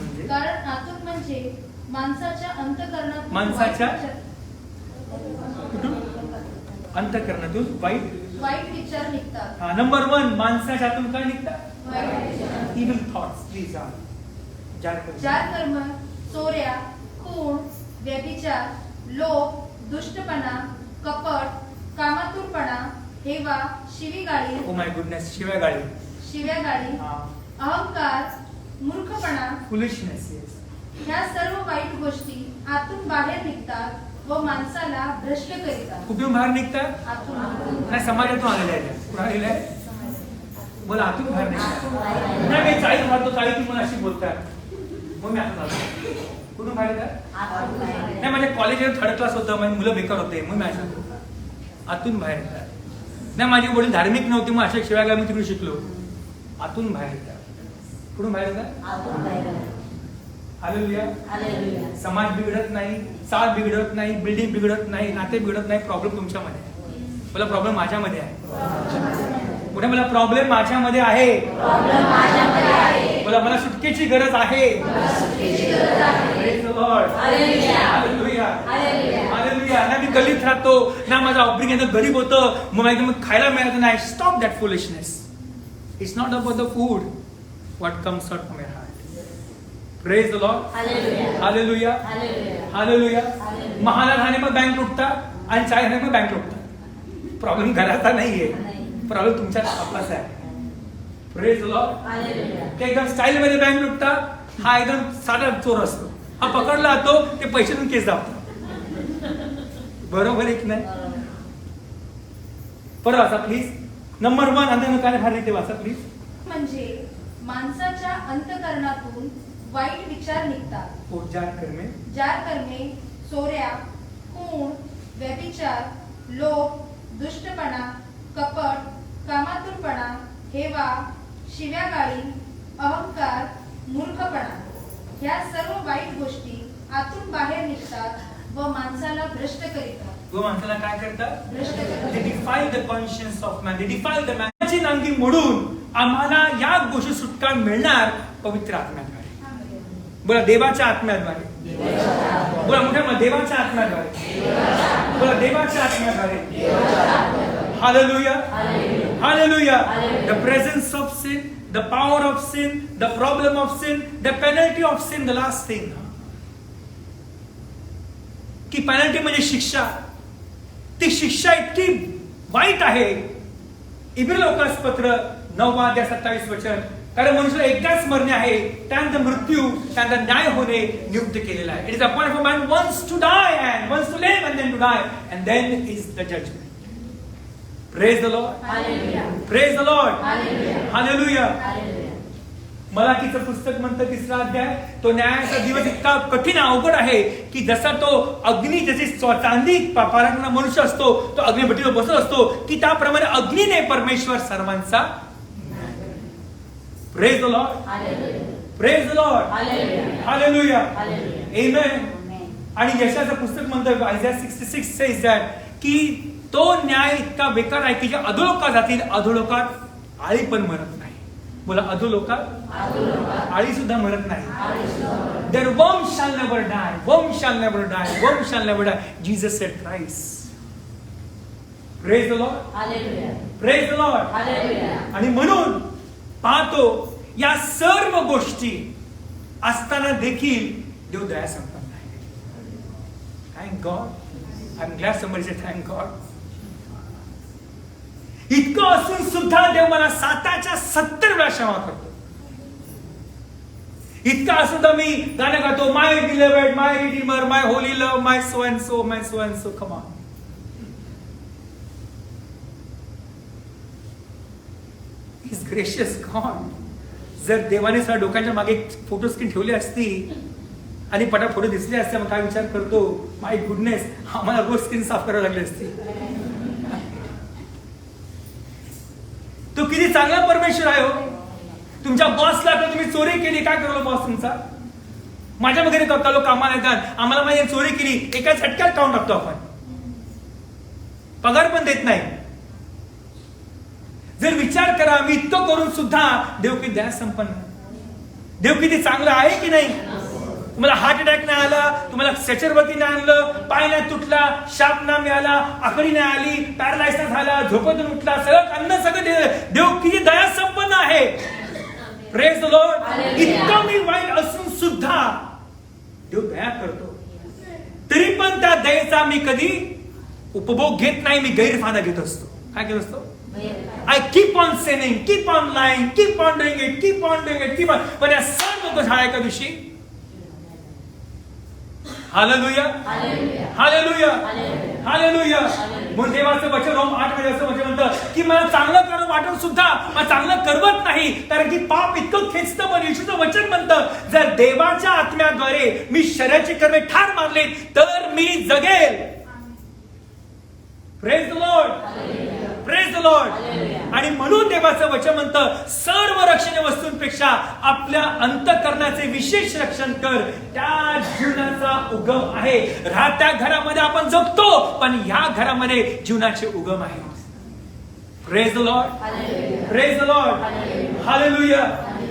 म्हणजे माणसाच्या अंतःकरणातून माणसाच्या अंतःकरणातून वाईट विचार निघतात. हा, नंबर 1 माणसाच्या आतून काय निघतात? वाईट विचार. Evil thoughts. प्लीज चार कर्म: चोऱ्या, खून, व्यभिचार, लोभ, दुष्टपणा, कपट, कामातुरपणा, हेवा, शिवीगाळी. Oh my goodness. शिव्यागाळी, अहंकार, मूर्खपणा, फुलिशनेस. ह्या सर्व वाईट गोष्टी आतून बाहेर निघतात व माणसाला भ्रष्ट करीतात. कुठून बाहेर निघतात? आतून. नाही, समाजातून आलेले आहे. कुठं आलेले आहे? मला आतून बाहेर निघतात. नाही, मी चाळीत राहतो, चाळीत मला अशी बोलतात, मग मी आतून आलो. कुठून बाहेर येतात? नाही, माझ्या कॉलेजमध्ये 3rd क्लास होतं, माझी मुलं बेकार होते, मग मी आतून बाहेर येतात. नाही, माझे वडील धार्मिक नव्हते, मग अशा शिवाय मी तिकडून शिकलो. आतून बाहेर येतात. कुठून बाहेर येतात? हालेलुया. समाज बिघडत नाही, साथ बिघडत नाही, बिल्डिंग बिघडत नाही, नाते बिघडत नाही. प्रॉब्लेम तुमच्यामध्ये आहे. मला प्रॉब्लेम माझ्यामध्ये आहे. पुढे मला प्रॉब्लेम माझ्यामध्ये आहे. मला सुटकेची गरज आहे. ना मी गलीत राहतो, ना माझा अपब्रिंगिंग गरीब होतं, मग एकदम खायला मिळत नाही. Stop that foolishness. It's not about the food, what comes out from your heart. Praise the lord. हालेलुया. हालेलुया. महालात खाणे मग बँक लुटतात आणि चाय खाणे मग बँक लुटतात. प्रॉब्लेम घराचा नाहीये, प्रॉब्लेम तुमच्या आपलाच आहे. Praise the Lord. ते एकदम स्टाईल मध्ये बँक लुटतात, हा एकदम साधा चोर असतो. हा पकडला जातो, ते पैसे देऊन केस दाबतात. बरोबर आहे की नाही? परत वाचा प्लीज. नंबर 1 अंधन काय फार ते वाचा प्लीज. म्हणजे माणसाच्या अंतःकरणातून वाईट विचार निघतात. चार कर्मे: चोऱ्या, खून, व्यभिचार, लोभ, दुष्टपणा, कपट, कामातुरपणा, हेवा, शिव्यागाळी, अहंकार, मूर्खपणा. ह्या सर्व वाईट गोष्टी आतून बाहेर निघतात व माणसाला भ्रष्ट करीतात. व माणसाला काय करतात? भ्रष्ट करतात. They defile the conscience of man. They defile the man. ची नांगी मोडून आम्हाला या गोष्टी सुटका मिळणार पवित्र आत्म्याद्वारे. बोला देवाच्या आत्म्याद्वारे. बोला मोठ्या देवाच्या आत्म्याद्वारे. बोला देवाच्या आत्म्याद्वारे. हालेलुया. हालेलुया. The presence of sin, the power of sin, the problem of sin, the penalty of sin, the last thing. की पेनल्टी म्हणजे शिक्षा. ती शिक्षा इतकी वाईट आहे. इब्री लोकांस पत्र 9:27 कारण मनुष्याला एकदाच मरणे आहे, त्यानंतर मृत्यू, त्यानंतर न्याय होणे नियुक्त केलेला आहे. It is appointed for man once to die and once to live and then to die and then is the judgement. Praise the lord. हालेलुया. Praise the lord. हालेलुया. हालेलुया. हालेलुया. मलाकीचं पुस्तक म्हणतं 3रा अध्याय, तो न्यायाचा दिवस इतका कठीण अवघड आहे की जसा तो अग्नी जशी चांदी पारखणारा मनुष्य असतो, तो अग्निभट्टीवर बसत असतो, की त्याप्रमाणे अग्नीने परमेश्वर सर्वांचा. Praise the lord. हालेलुया. Praise the lord. हालेलुया. हालेलुया. हालेलुया. आमेन. आमेन. आणि यशाचं पुस्तक म्हणतं आयझाया 66 says that की तो न्याय इतका बेकार आहे की जे अधोलोकात जातील, अधोलोकात आळी पण मरत नाही. बोला अधोलोकात आळी सुद्धा मरत नाही. Their worm shall never die. Worm shall never die. Worm shall never die. Jesus said thrice. Praise the Lord. Hallelujah. Praise the Lord. Hallelujah. आणि म्हणून पाहतो या सर्व गोष्टी असताना देखील देव दया संपन्न आहे. Thank God. I am glad somebody say thank God. इतकं असून सुद्धा देव मला 70 वेळा क्षमा करतो. इतका असून मी गाणं गातो, my beloved, my redeemer, my holy love, my so and so, my so and so. Come on. Is gracious god. जर देवाने सगळ्या डोक्याच्या मागे फोटो स्क्रीन ठेवली असती आणि पटा फोटो दिसले असते, मग काय विचार करतो, माय गुडनेस, आम्हाला रोज स्क्रीन साफ करावी लागली असती. तो किती चांगला परमेश्वर आहे हो. तुमच्या बॉसला तुम्ही चोरी केली, काय करलो बॉस तुमचा? माझ्या वगैरे लोक कामाला येतात, आम्हाला माझी चोरी केली, एका झटक्यात काढून टाकतो आपण, पगार पण देत नाही. जर विचार करा, मी इतकं करून सुद्धा देव किती दया संपन्न, देव किती चांगलं आहे की नाही. तुम्हाला हार्ट अटॅक नाही आला, तुम्हाला सेचरवरती नाही आणलं, पाय नाही तुटला, शाप नाही मिळाला, आकडी नाही आली, पॅरालाइज नाही झाला, झोपेतून उठला, सगळं देव किती दया संपन्न आहे. Praise the Lord. इतकं मी वाईट असून सुद्धा देव दया करतो. तरी पण त्या दयेचा मी कधी उपभोग घेत नाही, मी गैरफायदा घेत असतो. काय घेत असतो? I keep on sinning, keep on lying, keep on doing it, keep on doing it, keep on. पण या सर्व झाल्या एका दिवशी. हालेलुया. हालेलुया. हालेलुया. म्हणून देवाचं वचन रोम 8 मध्ये असं वचन म्हणतं की मला चांगलं करून वाटून सुद्धा मला चांगलं करवत नाही, कारण की पाप इतकं खेचतं. पण येशूचं वचन म्हणतं, जर देवाच्या आत्म्याद्वारे मी शरीराची कर्मे ठार मारले तर मी जगेल. Praise the lord. Praise the lord. आणि म्हणून देवाचं वचन म्हणतं, सर्व रक्षण वस्तूंपेक्षा आपल्या अंतःकरणाचे विशेष रक्षण कर, त्या जीवनाचा उगम आहे. राहत्या घरामध्ये आपण जगतो, पण या घरामध्ये जीवनाचे उगम आहे. Praise the lord. Praise the lord. Hallelujah.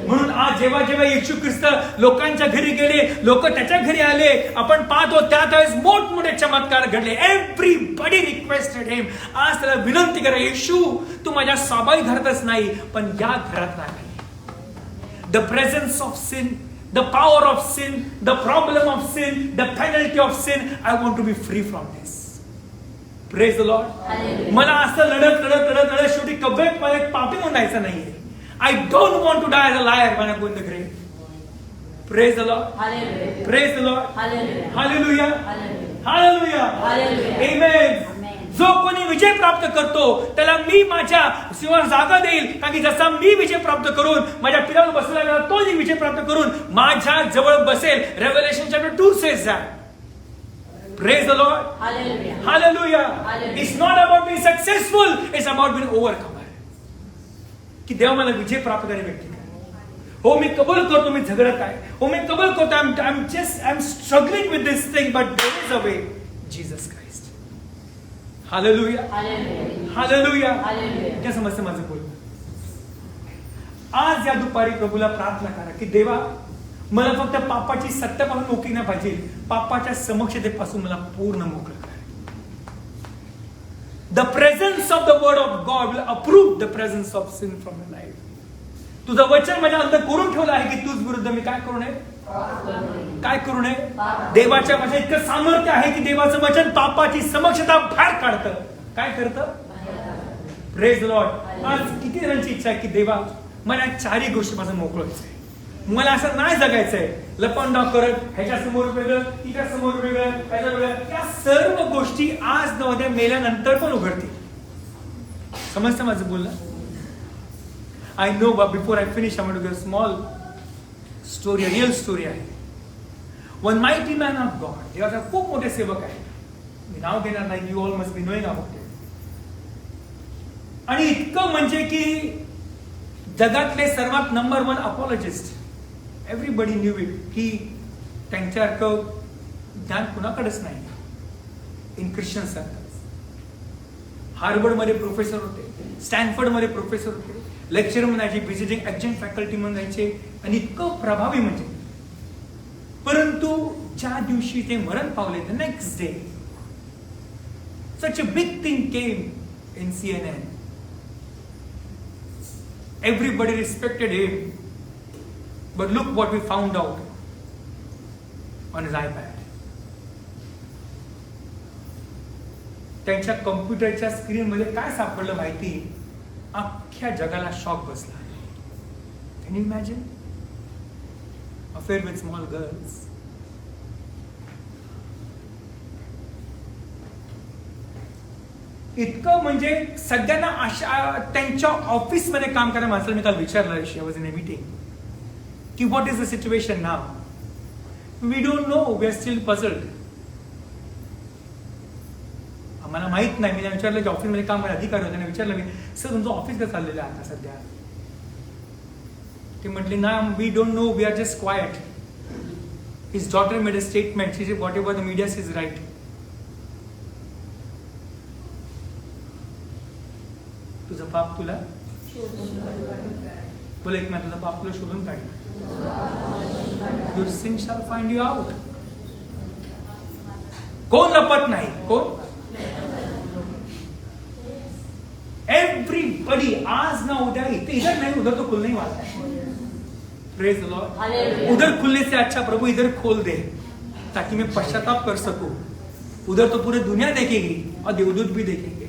म्हणून आज जेव्हा जेव्हा येशू ख्रिस्त लोकांच्या घरी गेले, लोक त्याच्या घरी आले, आपण पाहतो त्यावेळेस मोठमोठे चमत्कार घडले. एव्हरीबडी रिक्वेस्टेड हिम. आज त्याला विनंती करा, येशू तू माझ्या स्वाभाविक घरातच नाही, पण या घरात नाही. The presence of sin, the power of sin, the problem of sin, the penalty of sin, I want to be free from this. Praise the Lord. मला असं लढत लढत लढत लढत शेवटी कब्बेत मला एक पापी म्हणून जायचं नाहीये. I don't want to die as a liar when I go in the grave. Praise the Lord. Hallelujah. Praise the Lord. Hallelujah. Hallelujah. Hallelujah. Hallelujah. Hallelujah. Amen. Amen. जो कोणी विजय प्राप्त करतो त्याला मी माझ्या सिंहावर जागा देईल, कारण की जसा मी विजय प्राप्त करून माझ्या पिलावर बसलेला तो विजय प्राप्त करून माझ्या जवळ बसेल. Revelation chapter 2 says that. Praise the Lord. Hallelujah. Hallelujah. Hallelujah. It's not about being successful, it's about being overcome. की देव मला विजय प्राप्त करणे व्यक्ती. हो मी कबूल करतो मी झगडत आहे, हो मी कबूल करतो I am struggling with this thing, but there is a way, Jesus Christ. Hallelujah, hallelujah. Hallelujah. Hallelujah. क्या समजतं माझं बोलणं? आज या दुपारी प्रभूला प्रार्थना करा की देवा, मला फक्त पापाची सत्यापासून मोकळी नाही पाहिजे, पापाच्या समक्षतेपासून मला पूर्ण मोकळं कर. The presence of the word of God will approve the presence of sin from your life. तुझं वचन माझ्या अंतर करून ठेवलं आहे की तुझ विरुद्ध मी काय करू नये, काय करू नये. देवाच्या माझ्या इतकं सामर्थ्य आहे की देवाचं वचन पापाची समक्षता बाहेर काढतं. काय करतं? Praise Lord. आज किती जणांची इच्छा आहे की देवा, मला चारही गोष्टीपासून मोकळं व्हायचंय, मला असं नाही जगायचंय, लपंडाव करत ह्याच्या समोर वेगळं, तिच्या समोर वेगळं, ह्याच्या वेगळं. त्या सर्व गोष्टी आज न उद्या मेल्यानंतर पण उघडतील. समजतं माझं बोलणं? I know, but before I finish I want to give a small story, real story आहे. One mighty man of god, देवाचा खूप मोठे सेवक आहे, मी नाव घेणार नाही, you all must be knowing about it. आणि इतकं म्हणजे की जगातले सर्वात number 1 apologist, everybody knew it, की त्यांच्यासारखं ज्ञान कुणाकडेच नाही इन ख्रिश्चन सर्कल्स. हार्वर्डमध्ये प्रोफेसर होते, स्टॅनफर्डमध्ये प्रोफेसर होते, लेक्चर म्हणायचे, व्हिजिटिंग ऍडजंक्ट फॅकल्टी म्हणून जायचे, आणि इतकं प्रभावी म्हणजे. परंतु ज्या दिवशी ते मरण पावले, the next day such a big thing came in CNN. Everybody respected him, but look what we found out on his iPad. त्यांच्या कम्प्युटरच्या स्क्रीन मध्ये काय सापडलं माहिती? अख्ख्या जगाला शॉक बसला. Can you imagine? Affair with small girls. इतकं म्हणजे सगळ्यांना अशा त्यांच्या ऑफिसमध्ये काम करणाऱ्या माणसाला मी काल विचारलं, I was in a meeting, की what is the situation now? We don't know, we are still puzzled. आम्हाला माहित नाही. मी विचारलं की ऑफिसमध्ये काम करणारे अधिकारी होते, त्यांना विचारलं मी, सर तुमचं ऑफिस कसं चाललेलं आहे आता सध्या? ते म्हटले ना, we don't know, we are just quiet. His daughter made a statement, she said whatever the media is right. तुझं पाप तुला बोल, एक तुझं पाप तुला शोधून काढ. Your sin shall find you out. कोण लपत नाही, कोण? एव्हरीबडी आज ना उद्या इधर नहीं उधर तो खुलने ही वाला है. Praise the Lord. उधर खुलने से अच्छा प्रभु इधर खोल दे ताकि मैं पश्चाताप कर सकूं. उधर तो पूरी दुनिया देखेगी और देवदूत भी देखेंगे.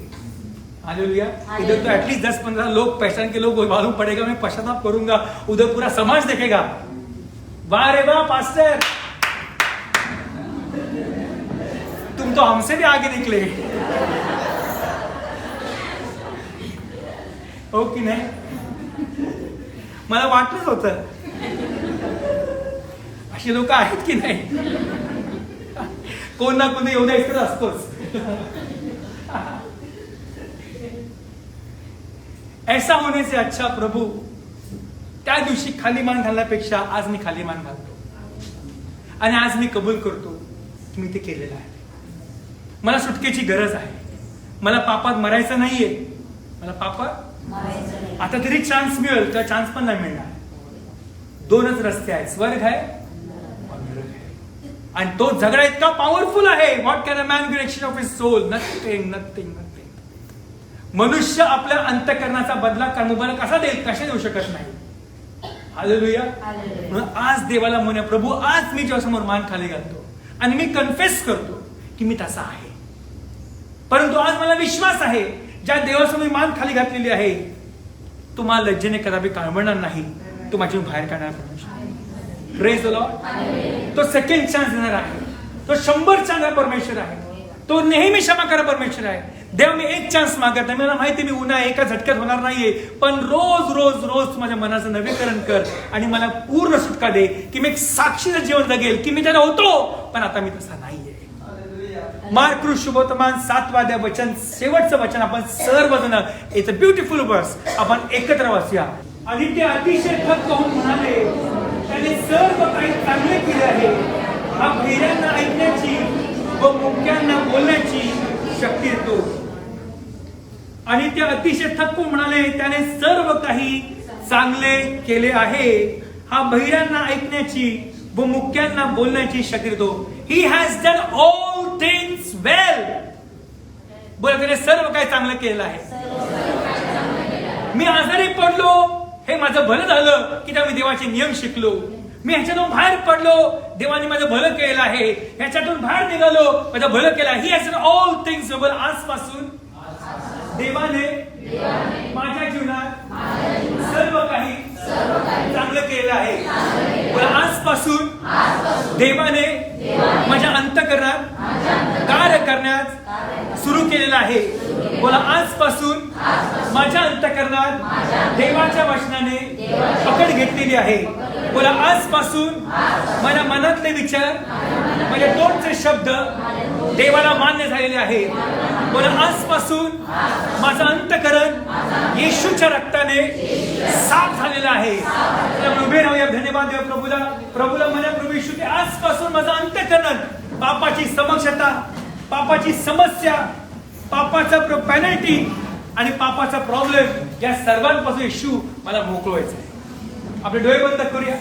हालेलुया. इधर तो एटलीस्ट 10-15 लोग, पहचान के लोग मालूम पड़ेगा मैं पश्चाताप करूंगा. उधर पूरा समाज देखेगा. वाह रे वाह पास्टर, तुम तो हमसे भी आगे निकले. हो की नाही? मला वाटलंच होतं अशी लोक आहेत की नाही. कोण ना कोण एवढा इकडे असतोच. ऐसा होने से अच्छा प्रभू, त्या दिवशी खाली मान घालण्यापेक्षा आज मी खाली मान घालतो आणि आज मी कबूल करतो की मी ते केलेलं आहे. मला सुटकेची गरज आहे. मला पापात मरायचं नाहीये. मला पापात आता तरी चान्स मिळेल, त्या चान्स पण नाही मिळणार. 2च रस्ते आहेत, स्वर्ग आहे और नरक आहे. आणि तो झगडा इतका पॉवरफुल आहे. What can a man give action of his soul? Nothing, nothing, nothing. मनुष्य आपल्या अंतःकरणाचा बदला कर्मबल कसा देईल? कशा देऊ शकत नाही. हालेलुया. म्हणून आज देवाला म्हणूया, प्रभू आज मी तुझ्यासमोर मान खाली घालतो आणि मी कन्फेस करतो की मी तसा आहे. परंतु आज मला विश्वास आहे, ज्या देवासमोर मान खाली घातलेली आहे, तो मला लज्जेने कदापि काळवणार नाही. तो माझी बाहेर काढणार परमेश्वर. Praise the Lord. तो सेकंड चान्स देणार आहे. तो 100 चान्स परमेश्वर आहे. तो नेहमी क्षमा करा परमेश्वर आहे. देव मी एक चान्स मागत नाही. मला माहिती मी उन्हा एका झटक्यात होणार नाहीये, पण रोज रोज रोज माझ्या मनाचं नवीकरण कर आणि मला पूर्ण सुटका दे की मी एक साक्षीचं जीवन जगेल की मी त्याला होतो, पण आता मी तसा नाहीये. मार्क शुभवर्तमान 7 वचन, शेवटचं वचन आपण सर्वजण, इट्स अ ब्युटिफुल वर्स, आपण एकत्र वाचूया. आणि ते अतिशय थक्क होऊन म्हणाले, त्याने सर्व काही चांगले केले आहे. हा बहिऱ्यांना ऐकण्याची व मुक्यांना बोलण्याची शक्ती देतो. आणि ते अतिशय थक्क होऊन म्हणाले, त्याने सर्व काही चांगले केले आहे. हा बहिऱ्यांना ऐकण्याची व मुक्यांना बोलण्याची शक्ती देतो. He has done all things well. बोला, त्याने सर्व काही चांगलं केलं आहे. मी आजारी पडलो, हे माझं भलं झालं की मी देवाचे नियम शिकलो. मी ह्याच्यातून बाहेर पडलो, देवाने माझं भलं केलं आहे. ह्याच्यातून बाहेर निघालो, माझं भलं केलं आहे. He has done all things well. आजपासून देवाने माझ्या जीवनात सर्व काही चांगलं केलं आहे. बोला, आजपासून देवाने माझ्या अंतःकरणात कार्य करण्यास सुरू केलेलं आहे. बोला, आजपासून माझ्या अंतःकरणात देवाच्या वचनाने पकड घेतलेली आहे. बोला, आजपासून माझ्या मनातले विचार, माझ्या तोंडचे शब्द देवाला मान्य झालेले आहे. बोला, आजपासून माझं अंतःकरण येशूच्या रक्ताने साफ झालेलं आहे. उभे राहूया. धन्यवाद देव प्रभूला म्हणा, प्रभू येशू, की आजपासून माझं अंतःकरण पापाची समक्षता, पापाची समस्या, पापाचा पेनल्टी आणि पापाचा प्रॉब्लेम या सर्वांपासून येशू मला मोकळवायचं आहे. आपले डोळे बंद करूया,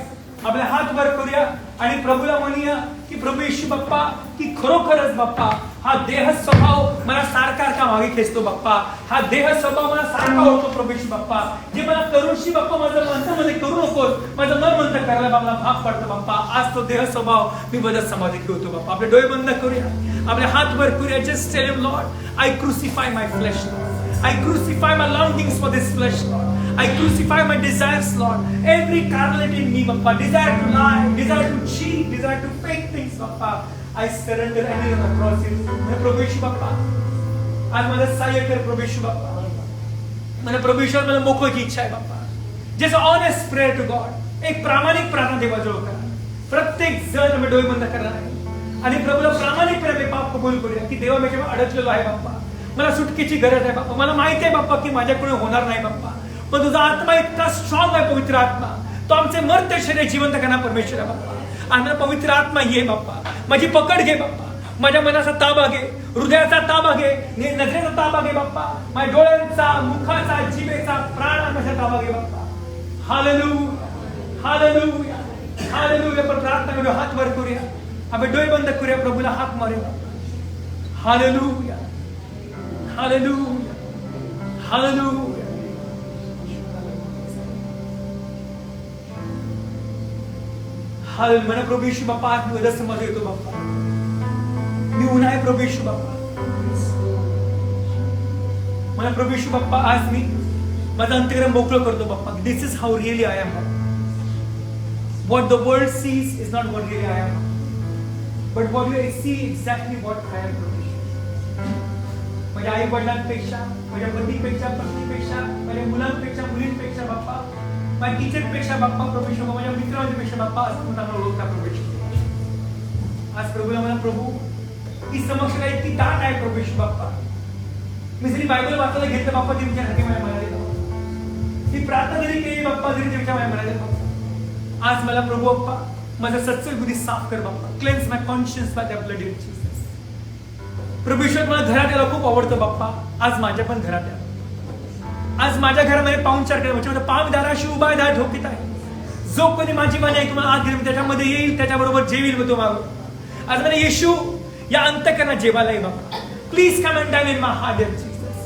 आपले हात वर करूया आणि प्रभूला म्हणूया की प्रभू येशू बाप्पा, की खरोखरच बाप्पा हा देह स्वभाव मला सारखा मागे खेचतो बाप्पा. हा देह स्वभाव मला सारखा होतो प्रभू येशू बाप्पा. जे मला करूशी बाप्पा माझं मनमध्ये करू नकोस, माझं मन म्हणतं करायला बाबा भाग पडतं बाप्पा. आज तो देह स्वभाव मी बदल समाधी ठेवतो बाप्पा. आपले डोळे बंद करूया, आपले हात वर करूया. Just tell him, lord, I crucify my flesh, lord. I crucify my longings for this flesh, Lord. I crucify my desires, Lord. Every carnality in me, Papa. Desire to lie, desire to cheat, desire to fake things, Papa. I surrender everything across you. मैं प्रभु यीशु बाप्पा, आज मला सहाय्य कर प्रभु यीशु बाप्पा. मला प्रभु यीशु मला मोकळीची इच्छा आहे बाप्पा. Just honest prayer to god. एक प्रामाणिक प्रार्थना देवाजवळ करा. प्रत्येक जण आम्ही डोळे बंद करणार आहे आणि प्रभूला प्रामाणिकपणे पाप कबूल करूया की देवा मी अडकलेलो आहे बाप्पा. मला सुटकेची गरज आहे बाप्पा. मला माहिती आहे बाप्पा की माझ्याकडून होणार नाही बाप्पा, पण तुझा आत्मा इतका स्ट्रॉंग आहे, पवित्र आत्मा. तो आमचे मर्त्य शरीर जिवंत करणारा परमेश्वर आहे बाप्पा. आणि पवित्र आत्मा ये बाप्पा, माझी पकड घे बाप्पा. माझ्या मनाचा ताबा घे, हृदयाचा ताबा घे, नजरेचा ताबा घे बाप्पा. माझ्या डोळ्यांचा, मुखाचा, जिभेचा, प्राणाचा ताबा घे बाप्पा. Hallelujah, hallelujah, hallelujah. पण प्रार्थना करूया, हात वर करूया, आपण डोळे बंद करूया, प्रभूला हाक मारूया. हालेलुया, हालेलुया, हालेलुया. हालेलुया. मला प्रभू येशू बाप्पा, आज मी रसमध्ये येतो बाप्पा. मी उन्हाळे प्रभू येशू बाप्पा. मला प्रभू येशू बाप्पा, आज मी माझं अंतःकरण मोकळं करतो बाप्पा. This is how really I am. What the world sees is not what really I am, but what you see exactly what I am. माझ्या आई वडिलांपेक्षा, माझ्या पतीपेक्षा, पत्नीपेक्षा, माझ्या मुलांपेक्षा, मुलींपेक्षा बाप्पा, माझ्या टीचरपेक्षा बाप्पा प्रभू येशू, माझ्या मित्रांपेक्षा बाप्पा आज तू चांगला ओळखता प्रभू येशू. आज प्रभूला म्हणा, प्रभू ही समस्या इतकी दाट आहे प्रभू येशू बाप्पा. मी जरी बायबल वाचायला घेतलं बाप्पा, ती तुमच्या हाती माझ्या म्हणाले. ती प्रार्थना जरी केली बाप्पा, तरी तुमच्या माझ्या म्हणाले बाप्पा. आज मला प्रभू बाप्पा माझा सत्संग बुद्धी साफ कर बाप्पा. Cleanse my conscience by the blood of Jesus. प्रभू ईश्वर, मला घरात यायला खूप आवडतं बाप्पा. आज माझ्या पण घरात या. आज माझ्या घरामध्ये पाहुणचार करा. म्हणजे पावदाराशी उभा आहे, दार ठोकीत आहे. जो कोणी माझी माने आहे तुम्हाला आज घेऊन त्याच्यामध्ये येईल, त्याच्याबरोबर जेवील तो मागो. आज मला येशू या अंतःकरणात जेवायला ये बाप्पा. Please come and dine in my heart of Jesus.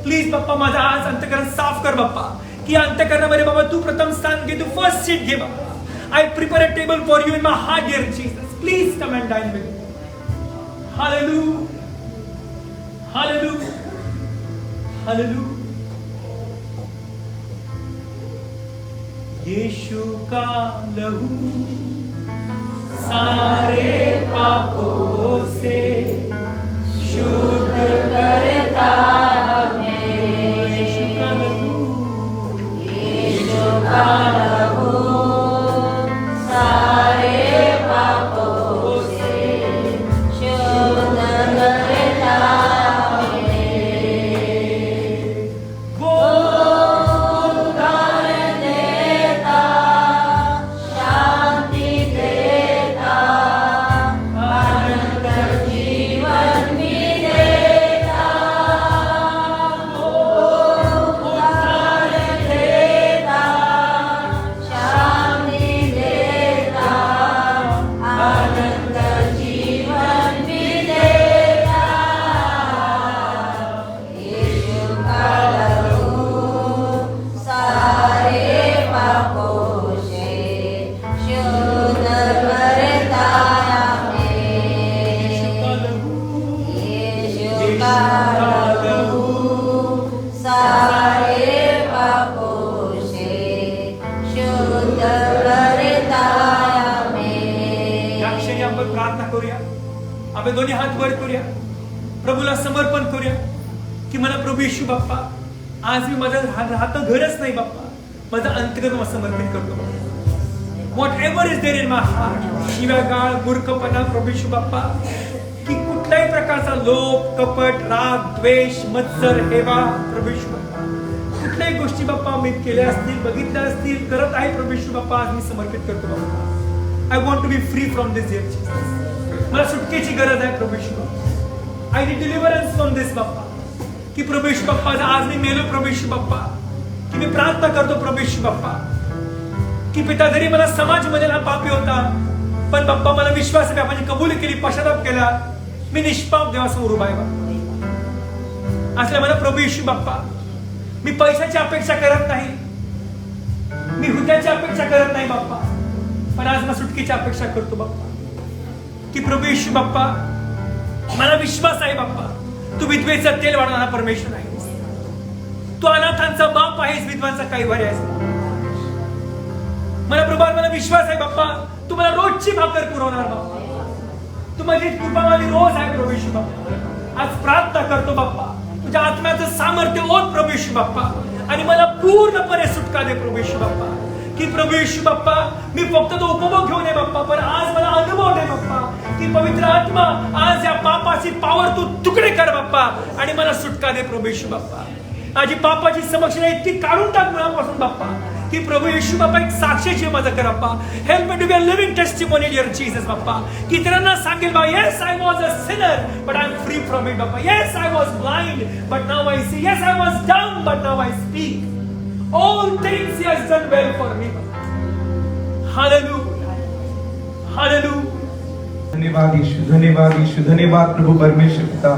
Please बाप्पा माझा आज अंतःकरण साफ कर बाप्पा. की अंतःकरणामध्ये बाबा तू प्रथम स्थान घे, तू फर्स्ट सीट घे बाप्पा. I prepare a table for you in my heart, dear Jesus. Please come and dine with me. Hallelujah. Hallelujah. Hallelujah. यीशु का लहू सारे पापों से शुद्ध करता हमें. यीशु का लहू, यीशु का लहू सारे पापों से शुद्ध करता हमें. वो उद्धार दे आपण दोन्ही हात वर करूया, प्रभूला समर्पण करूया की मला प्रभू येशू बाप्पा, आज मी माझं राहतं घरच नाही बाप्पा, माझं अंतर्गत समर्पित करतो. Whatever is there in my heart, शिव्यागाळ, मूर्खपणा प्रभू येशू बाप्पा, की कुठल्याही प्रकारचा लोभ, कपट, राग, द्वेष, मत्सर, हेवा प्रभू येशू बाप्पा, कुठल्याही गोष्टी बाप्पा मी केल्या असतील, बघितल्या असतील, करत आहे प्रभू येशू बाप्पा, आज मी समर्पित करतो बाप्पा. I want to be free from this dear Jesus. मला सुटकेची गरज आहे प्रभू येशू बाप्पा. I need deliverance from this बाप्पा, की प्रभू येशू बाप्पा आज मी मेलो प्रभू येशू बाप्पा, की मी प्रार्थना करतो प्रभू येशू बाप्पा, की पिता जरी मला समाजमध्ये हा पापी होता, पण बाप्पा मला विश्वास आहे, माझी कबूल केली, पश्चाताप केला, मी निष्पाप देवासमोर उभा आहे बाप्पा. असल्या मला प्रभू येशू बाप्पा, मी पैशाची अपेक्षा करत नाही, मी हुद्याची अपेक्षा करत नाही बाप्पा, पण आज मला सुटकेची अपेक्षा करतो बाप्पा, की प्रभू येशू बाप्पा, मला विश्वास आहे बाप्पा, तू विधवेचं तेल वाढवणारा परमेश्वर आहेस, तू अनाथांचा बाप आहेस, विधवांचा काही भर आहेस. मला प्रभू मला विश्वास आहे बाप्पा, तू मला रोजची भाकर पुरवणार बाप्पा, तू माझी कृपा माझी रोज आहे प्रभू येशू बाप्पा. आज प्रार्थना करतो बाप्पा, तुझ्या आत्म्याचं सामर्थ्य ओत प्रभू येशू बाप्पा, आणि मला पूर्णपणे सुटका दे प्रभू येशू बाप्पा, की प्रभू येशू बाप्पा, मी फक्त तो उपभोग घेऊन ये बाप्पा, पण आज मला अनुभव दे बाप्पा, की पवित्र आत्मा आज या पापाची पावर तू तुकडे कर बाप्पा, आणि मला सुटका दे प्रभू येशू बाप्पा. माझी पापाची समस्या इतकी काढून टाक मुळापासून बाप्पा, की प्रभू येशू बाप्पा एक साक्षीची माझं कर बाप्पा. Help me to be a living testimony dear Jesus बाप्पा, की इतरांना सांगेल बा, yes I was a sinner but I am free from it बाप्पा. Yes I was blind but now I see. Yes I was dumb but now I speak. All things he has done well for me. Hallelujah. Hallelujah. धन्यवाद येशू, धन्यवाद येशू, धन्यवाद प्रभू परमेश्वर पिता.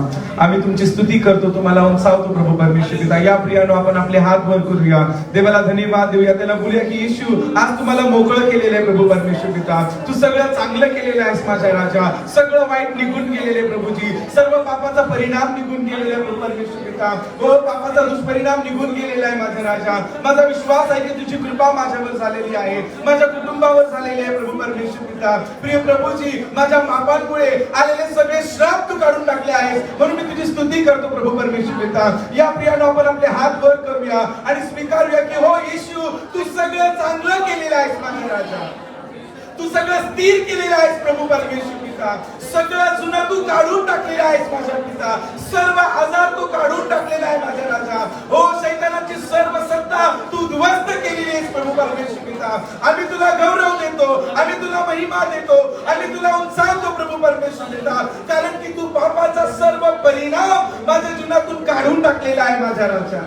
आम्ही तुमची स्तुती करतो, तुम्हाला उंचावतो प्रभू परमेश्वर पिता. या प्रियानो आपण आपले हात वर करूया, देवाला धन्यवाद देऊया, त्याला बोलूया की येशू आज तुम्हाला मोकळं केलेलं आहे प्रभू परमेश्वर पिता. तू सगळं चांगलं केलेलं आहेस माझ्या राजा, सगळं वाईट निघून गेलेले प्रभूजी, सर्व पापाचा परिणाम निघून गेलेला आहे प्रभू परमेश्वर पिता. हो, पापाचा दुष्परिणाम निघून गेलेला आहे माझ्या राजा. माझा विश्वास आहे की तुझी कृपा माझ्यावर झालेली आहे, माझ्या कुटुंबावर झालेली आहे प्रभू परमेश्वर पिता. प्रिय प्रभूजी, माझ्या पापांमुळे आलेले सगळे श्राप तू काढून टाकले आहेत, म्हणून मी तुझी स्तुती करतो प्रभू परमेश्वर पिता. या प्रियानो आपण आपले हात वर करूया आणि स्वीकारूया की हो येशू, तू सगळं चांगलं केलेलं आहेस माझ्या राजा, तू सगळं स्थिर केलेलं आहेस प्रभू परमेश्वर पिता. सगळं जुनं तू काढून टाकलेलं आहेस माझ्या पिता, सर्व आजार तू काढून टाकलेला आहे माझ्या राजा. हो, शैतानाची सर्व सत्ता तू उद्ध्वस्त केलेली आहेस प्रभू परमेश्वर पिता. आम्ही तुला गौरव देतो, आम्ही तुला महिमा देतो, आम्ही तुला उंचावतो प्रभू परमेश्वर पिता, कारण की तू पापाचा सर्व परिणाम माझ्या जीवनातून काढून टाकलेला आहे माझ्या राजा.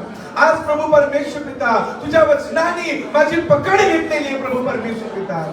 आज प्रभू परमेश्वर पिता, तुझ्या वचनाने माझी पकड घेतलेली आहे प्रभू परमेश्वर पिता,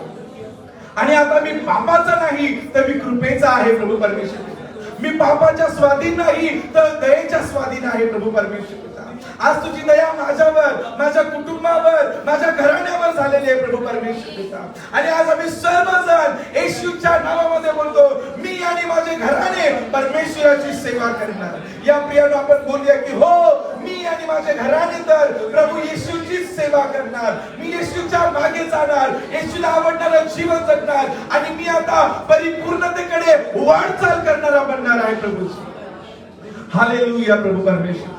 आणि आता मी पापाचा नाही तर मी कृपेचा आहे प्रभू परमेश्वर पिता. मी पापाच्या स्वाधीन नाही तर दयेच्या स्वाधीन आहे प्रभू परमेश्वर पिता. आज तुझी दया माझ्यावर, माझ्या कुटुंबावर, माझ्या घराण्यावर झालेली आहे प्रभू परमेश्वर पिता. आणि आज आम्ही सर्वजण येशूच्या नावामध्ये बोलतो, मी आणि माझे घराणे परमेश्वराची सेवा करणार. या प्रियानो आपण बोलूया की हो, मी आणि माझे घराणे तर प्रभू येशूचीच सेवा करणार. मी येशूच्या मागे जाणार, येशूला आवडणारं जीवन जगणार, आणि मी आता परिपूर्णतेकडे वाटचाल करणारा बनणार आहे प्रभूजी. हालेलुया प्रभू परमेश्वर,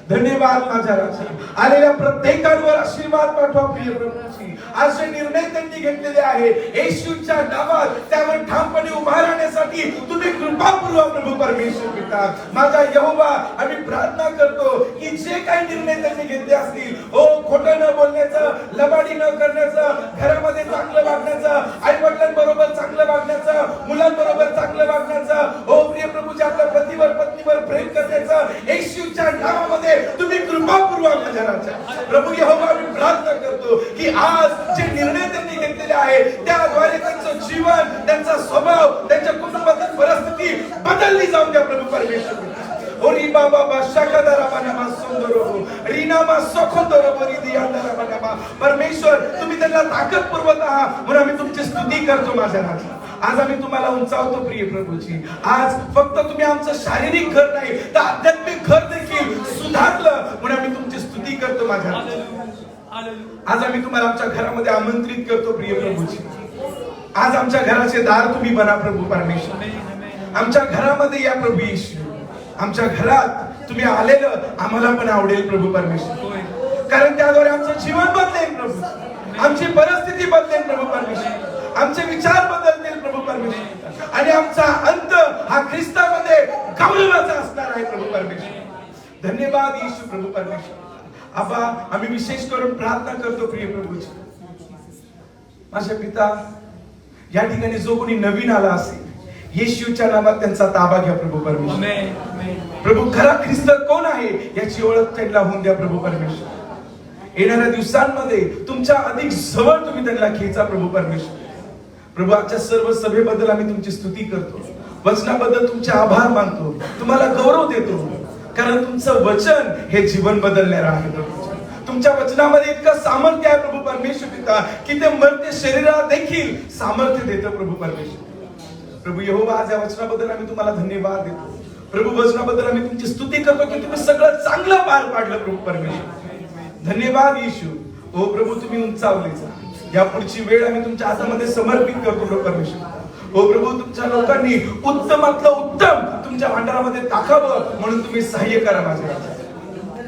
धन्यवाद माझ्या राजा. आलेल्या प्रत्येकावर आशीर्वाद पाठवा प्रिय प्रभूजी. आज जे निर्णय त्यांनी घेतलेले आहे येशूच्या नावात, त्यावर ठामपणे उभा राहण्यासाठी तुम्ही कृपा पुरवा प्रभू परमेश्वर पिता. माझा यहोवा, आम्ही प्रार्थना करतो की जे काही निर्णय त्यांनी घेतले असतील, हो, खोटं न बोलण्याचं, लबाडी न करण्याचं, घरामध्ये चांगलं वागण्याचं, आई वडिलांबरोबर चांगलं वागण्याचं, मुलांबरोबर चांगलं वागण्याचं, हो प्रिय प्रभूजी, आपल्या पतीवर पत्नीवर प्रेम करण्याचं, येशूच्या नावामध्ये तुम्ही कृपा पुरवा माझ्या राजा. प्रभू यहोवा, आम्ही प्रार्थना करतो की आज जे निर्णय त्यांनी घेतलेले आहे त्याद्वारे त्यांचं जीवन, त्यांचा स्वभाव, त्यांच्या कुटुंबातील परिस्थिती बदलली जाऊन द्या प्रभू परमेश्वर. ओरी बाबा बा शाकादारा बनामा सुंदरो रीनामा सखोंदरो बरी दियादारा बनामा. परमेश्वर, तुम्ही त्यांना ताकद पुरवत आहात, म्हणून आम्ही तुमची स्तुती करतो माझ्या राजा. आज आम्ही तुम्हाला उंचावतो प्रिय प्रभूजी. आज फक्त तुम्ही आमचं शारीरिक घर नाही तर आध्यात्मिक घर देखील सुधारलं, म्हणून आम्ही तुमची स्तुती करतो माझ्या राजा. आज आम्ही तुम्हाला आमच्या घरामध्ये आमंत्रित करतो प्रिय प्रभूजी. आज आमच्या घराचे दार तुम्ही बना प्रभू परमेश्वर. आमच्या घरामध्ये या प्रभू येशू. आमच्या घरात तुम्ही आलेलं आम्हाला पण आवडेल प्रभू परमेश्वर. होय. कारण त्याद्वारे आमचं जीवन बदलेल प्रभू, आमची परिस्थिती बदलेल प्रभू परमेश्वर, आमचे विचार बदलतील प्रभू परमेश्वर, आणि आमचा अंत हा ख्रिस्तामध्ये गौरवाचा असणार आहे प्रभू परमेश्वर. धन्यवाद येशू प्रभू परमेश्वर. आबा, आम्ही विशेष करून प्रार्थना करतो प्रिय प्रभूची. माझ्या पिता, या ठिकाणी जो कोणी नवीन आला असेल, येशूच्या नावात त्यांचा ताबा घ्या प्रभू परमेश्वर. आमेन. आमेन. प्रभू खरा ख्रिस्त कोण आहे याची ओळख त्यांना होऊन द्या प्रभू परमेश्वर. येणाऱ्या दिवसांमध्ये तुमच्या अधिक जवळ तुम्ही त्यांना खेचा प्रभू परमेश्वर. प्रभू, आजच्या सर्व सभेबद्दल आम्ही तुमची स्तुती करतो, वचनाबद्दल तुमचे आभार मानतो, तुम्हाला गौरव देतो, कारण तुमचं वचन हे जीवन बदलणारं आहे प्रभू. तुमच्या वचनामध्ये इतकं सामर्थ्य आहे प्रभू परमेश्वर पिता, की ते मर्त्य शरीराला देखील सामर्थ्य देतं प्रभू परमेश्वर. प्रभू यहोवा, आज या वचनाबद्दल आम्ही तुम्हाला धन्यवाद देतो. प्रभू, वचनाबद्दल आम्ही तुमची स्तुती करतो की तुम्ही सगळं चांगलं पार पाडलं प्रभू परमेश्वर. धन्यवाद येशू. ओ प्रभू, तुम्ही उंचावले जा. या पुढची वेळ आम्ही तुमच्या हातामध्ये समर्पित करतो प्रभू परमेश्वर. ओ प्रभू, तुमच्या लोकांनी उत्तमातलं उत्तम तुमच्या भांडारामध्ये टाकावं म्हणून तुम्ही सहाय्य करा माझ्या राजा.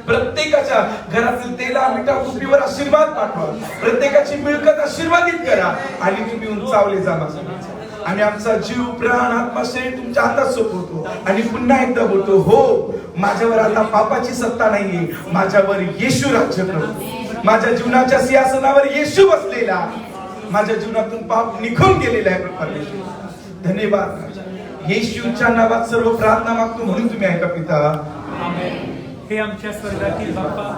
प्रत्येकाच्या घरातील तेला मिठा कुपीवर आशीर्वाद पाठवा, प्रत्येकाची मिळकत आशीर्वादित करा, आणि तुम्ही उंचावले जा माझ्या राजा. आम्ही आमचा जीव, प्राण, आत्मा, शरीर तुमच्या हातात सोपवतो आणि पुन्हा एकदा बोलतो, हो, माझ्यावर आता पापाची सत्ता नाहीये, माझ्यावर येशू राज्य करतो. माझ्या जीवनाच्या सिंहासनावर येशू बसलेला, माझ्या जीवनातून पाप निघून गेलेला आहे परमेश्वर. धन्यवाद राजा. येशूच्या नावात सर्व प्रार्थना मागतो म्हणून तुम्ही ऐका पिता. आमेन. हे आमच्या स्वर्गातील बाप्पा,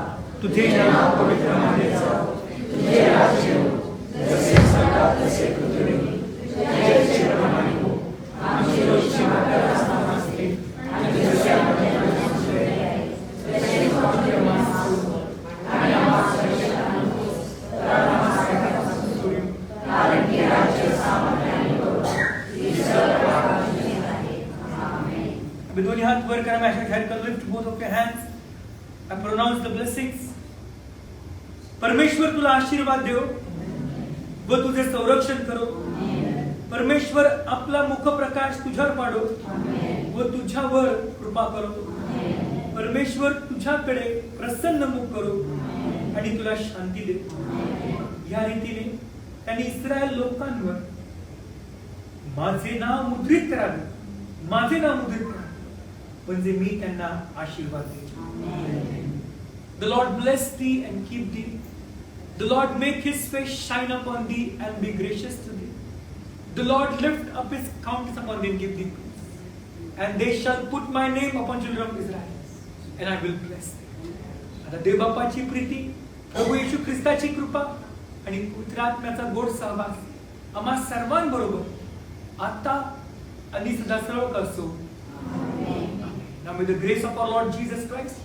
तुझे नाव पवित्र मानले जावो. तुझे राज्य येवो, जसे स्वर्गात तसे पृथ्वीवर. तुझ्या इच्छेप्रमाणे हो. आमची रोजची भाकर आज आम्हाला दे, आणि जसे आम्ही आमच्या सोयरे आहे, तसे तू आमचे माफ करू. आणि आम्हाला परीक्षेत आणू नकोस, तर आम्हाला सगळ्यापासून सोडून. कारण की राज्य, सामर्थ्य आणि गौरव ही सर्व तुझी आहे. आमेन. अभी दोन्ही हात वर करा. माझ्या हेड कर. Lift both of your hands. I pronounce the blessings. परमेश्वर तुला आशीर्वाद देव व तुझे संरक्षण करो. परमेश्वर आपला मुखप्रकाश तुझ्यावर पाडो व तुझ्यावर कृपा करो. परमेश्वर तुझ्याकडे प्रसन्न मुख करो आणि तुला शांती दे. या रीतीने त्यांनी इस्रायल लोकांवर माझे नाव मुद्रित करावे, माझे नाव मुद्रित करावे, म्हणजे मी त्यांना आशीर्वाद देईन. The Lord bless thee and keep thee. The Lord make his face shine upon thee and be gracious to thee. The Lord lift up his countenance upon thee and give thee peace. And they shall put my name upon children of Israel, and I will bless thee. आता देव बापाची प्रीती, प्रभू येशू ख्रिस्ताची कृपा आणि पवित्र आत्म्याचा गोड सहवास आम्हा सर्वांबरोबर आता आणि सदा सर्व असो. Now may the grace of our Lord Jesus Christ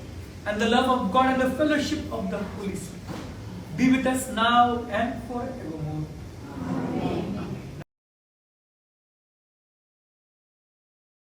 and the love of God and the fellowship of the Holy Spirit be with us now and forevermore.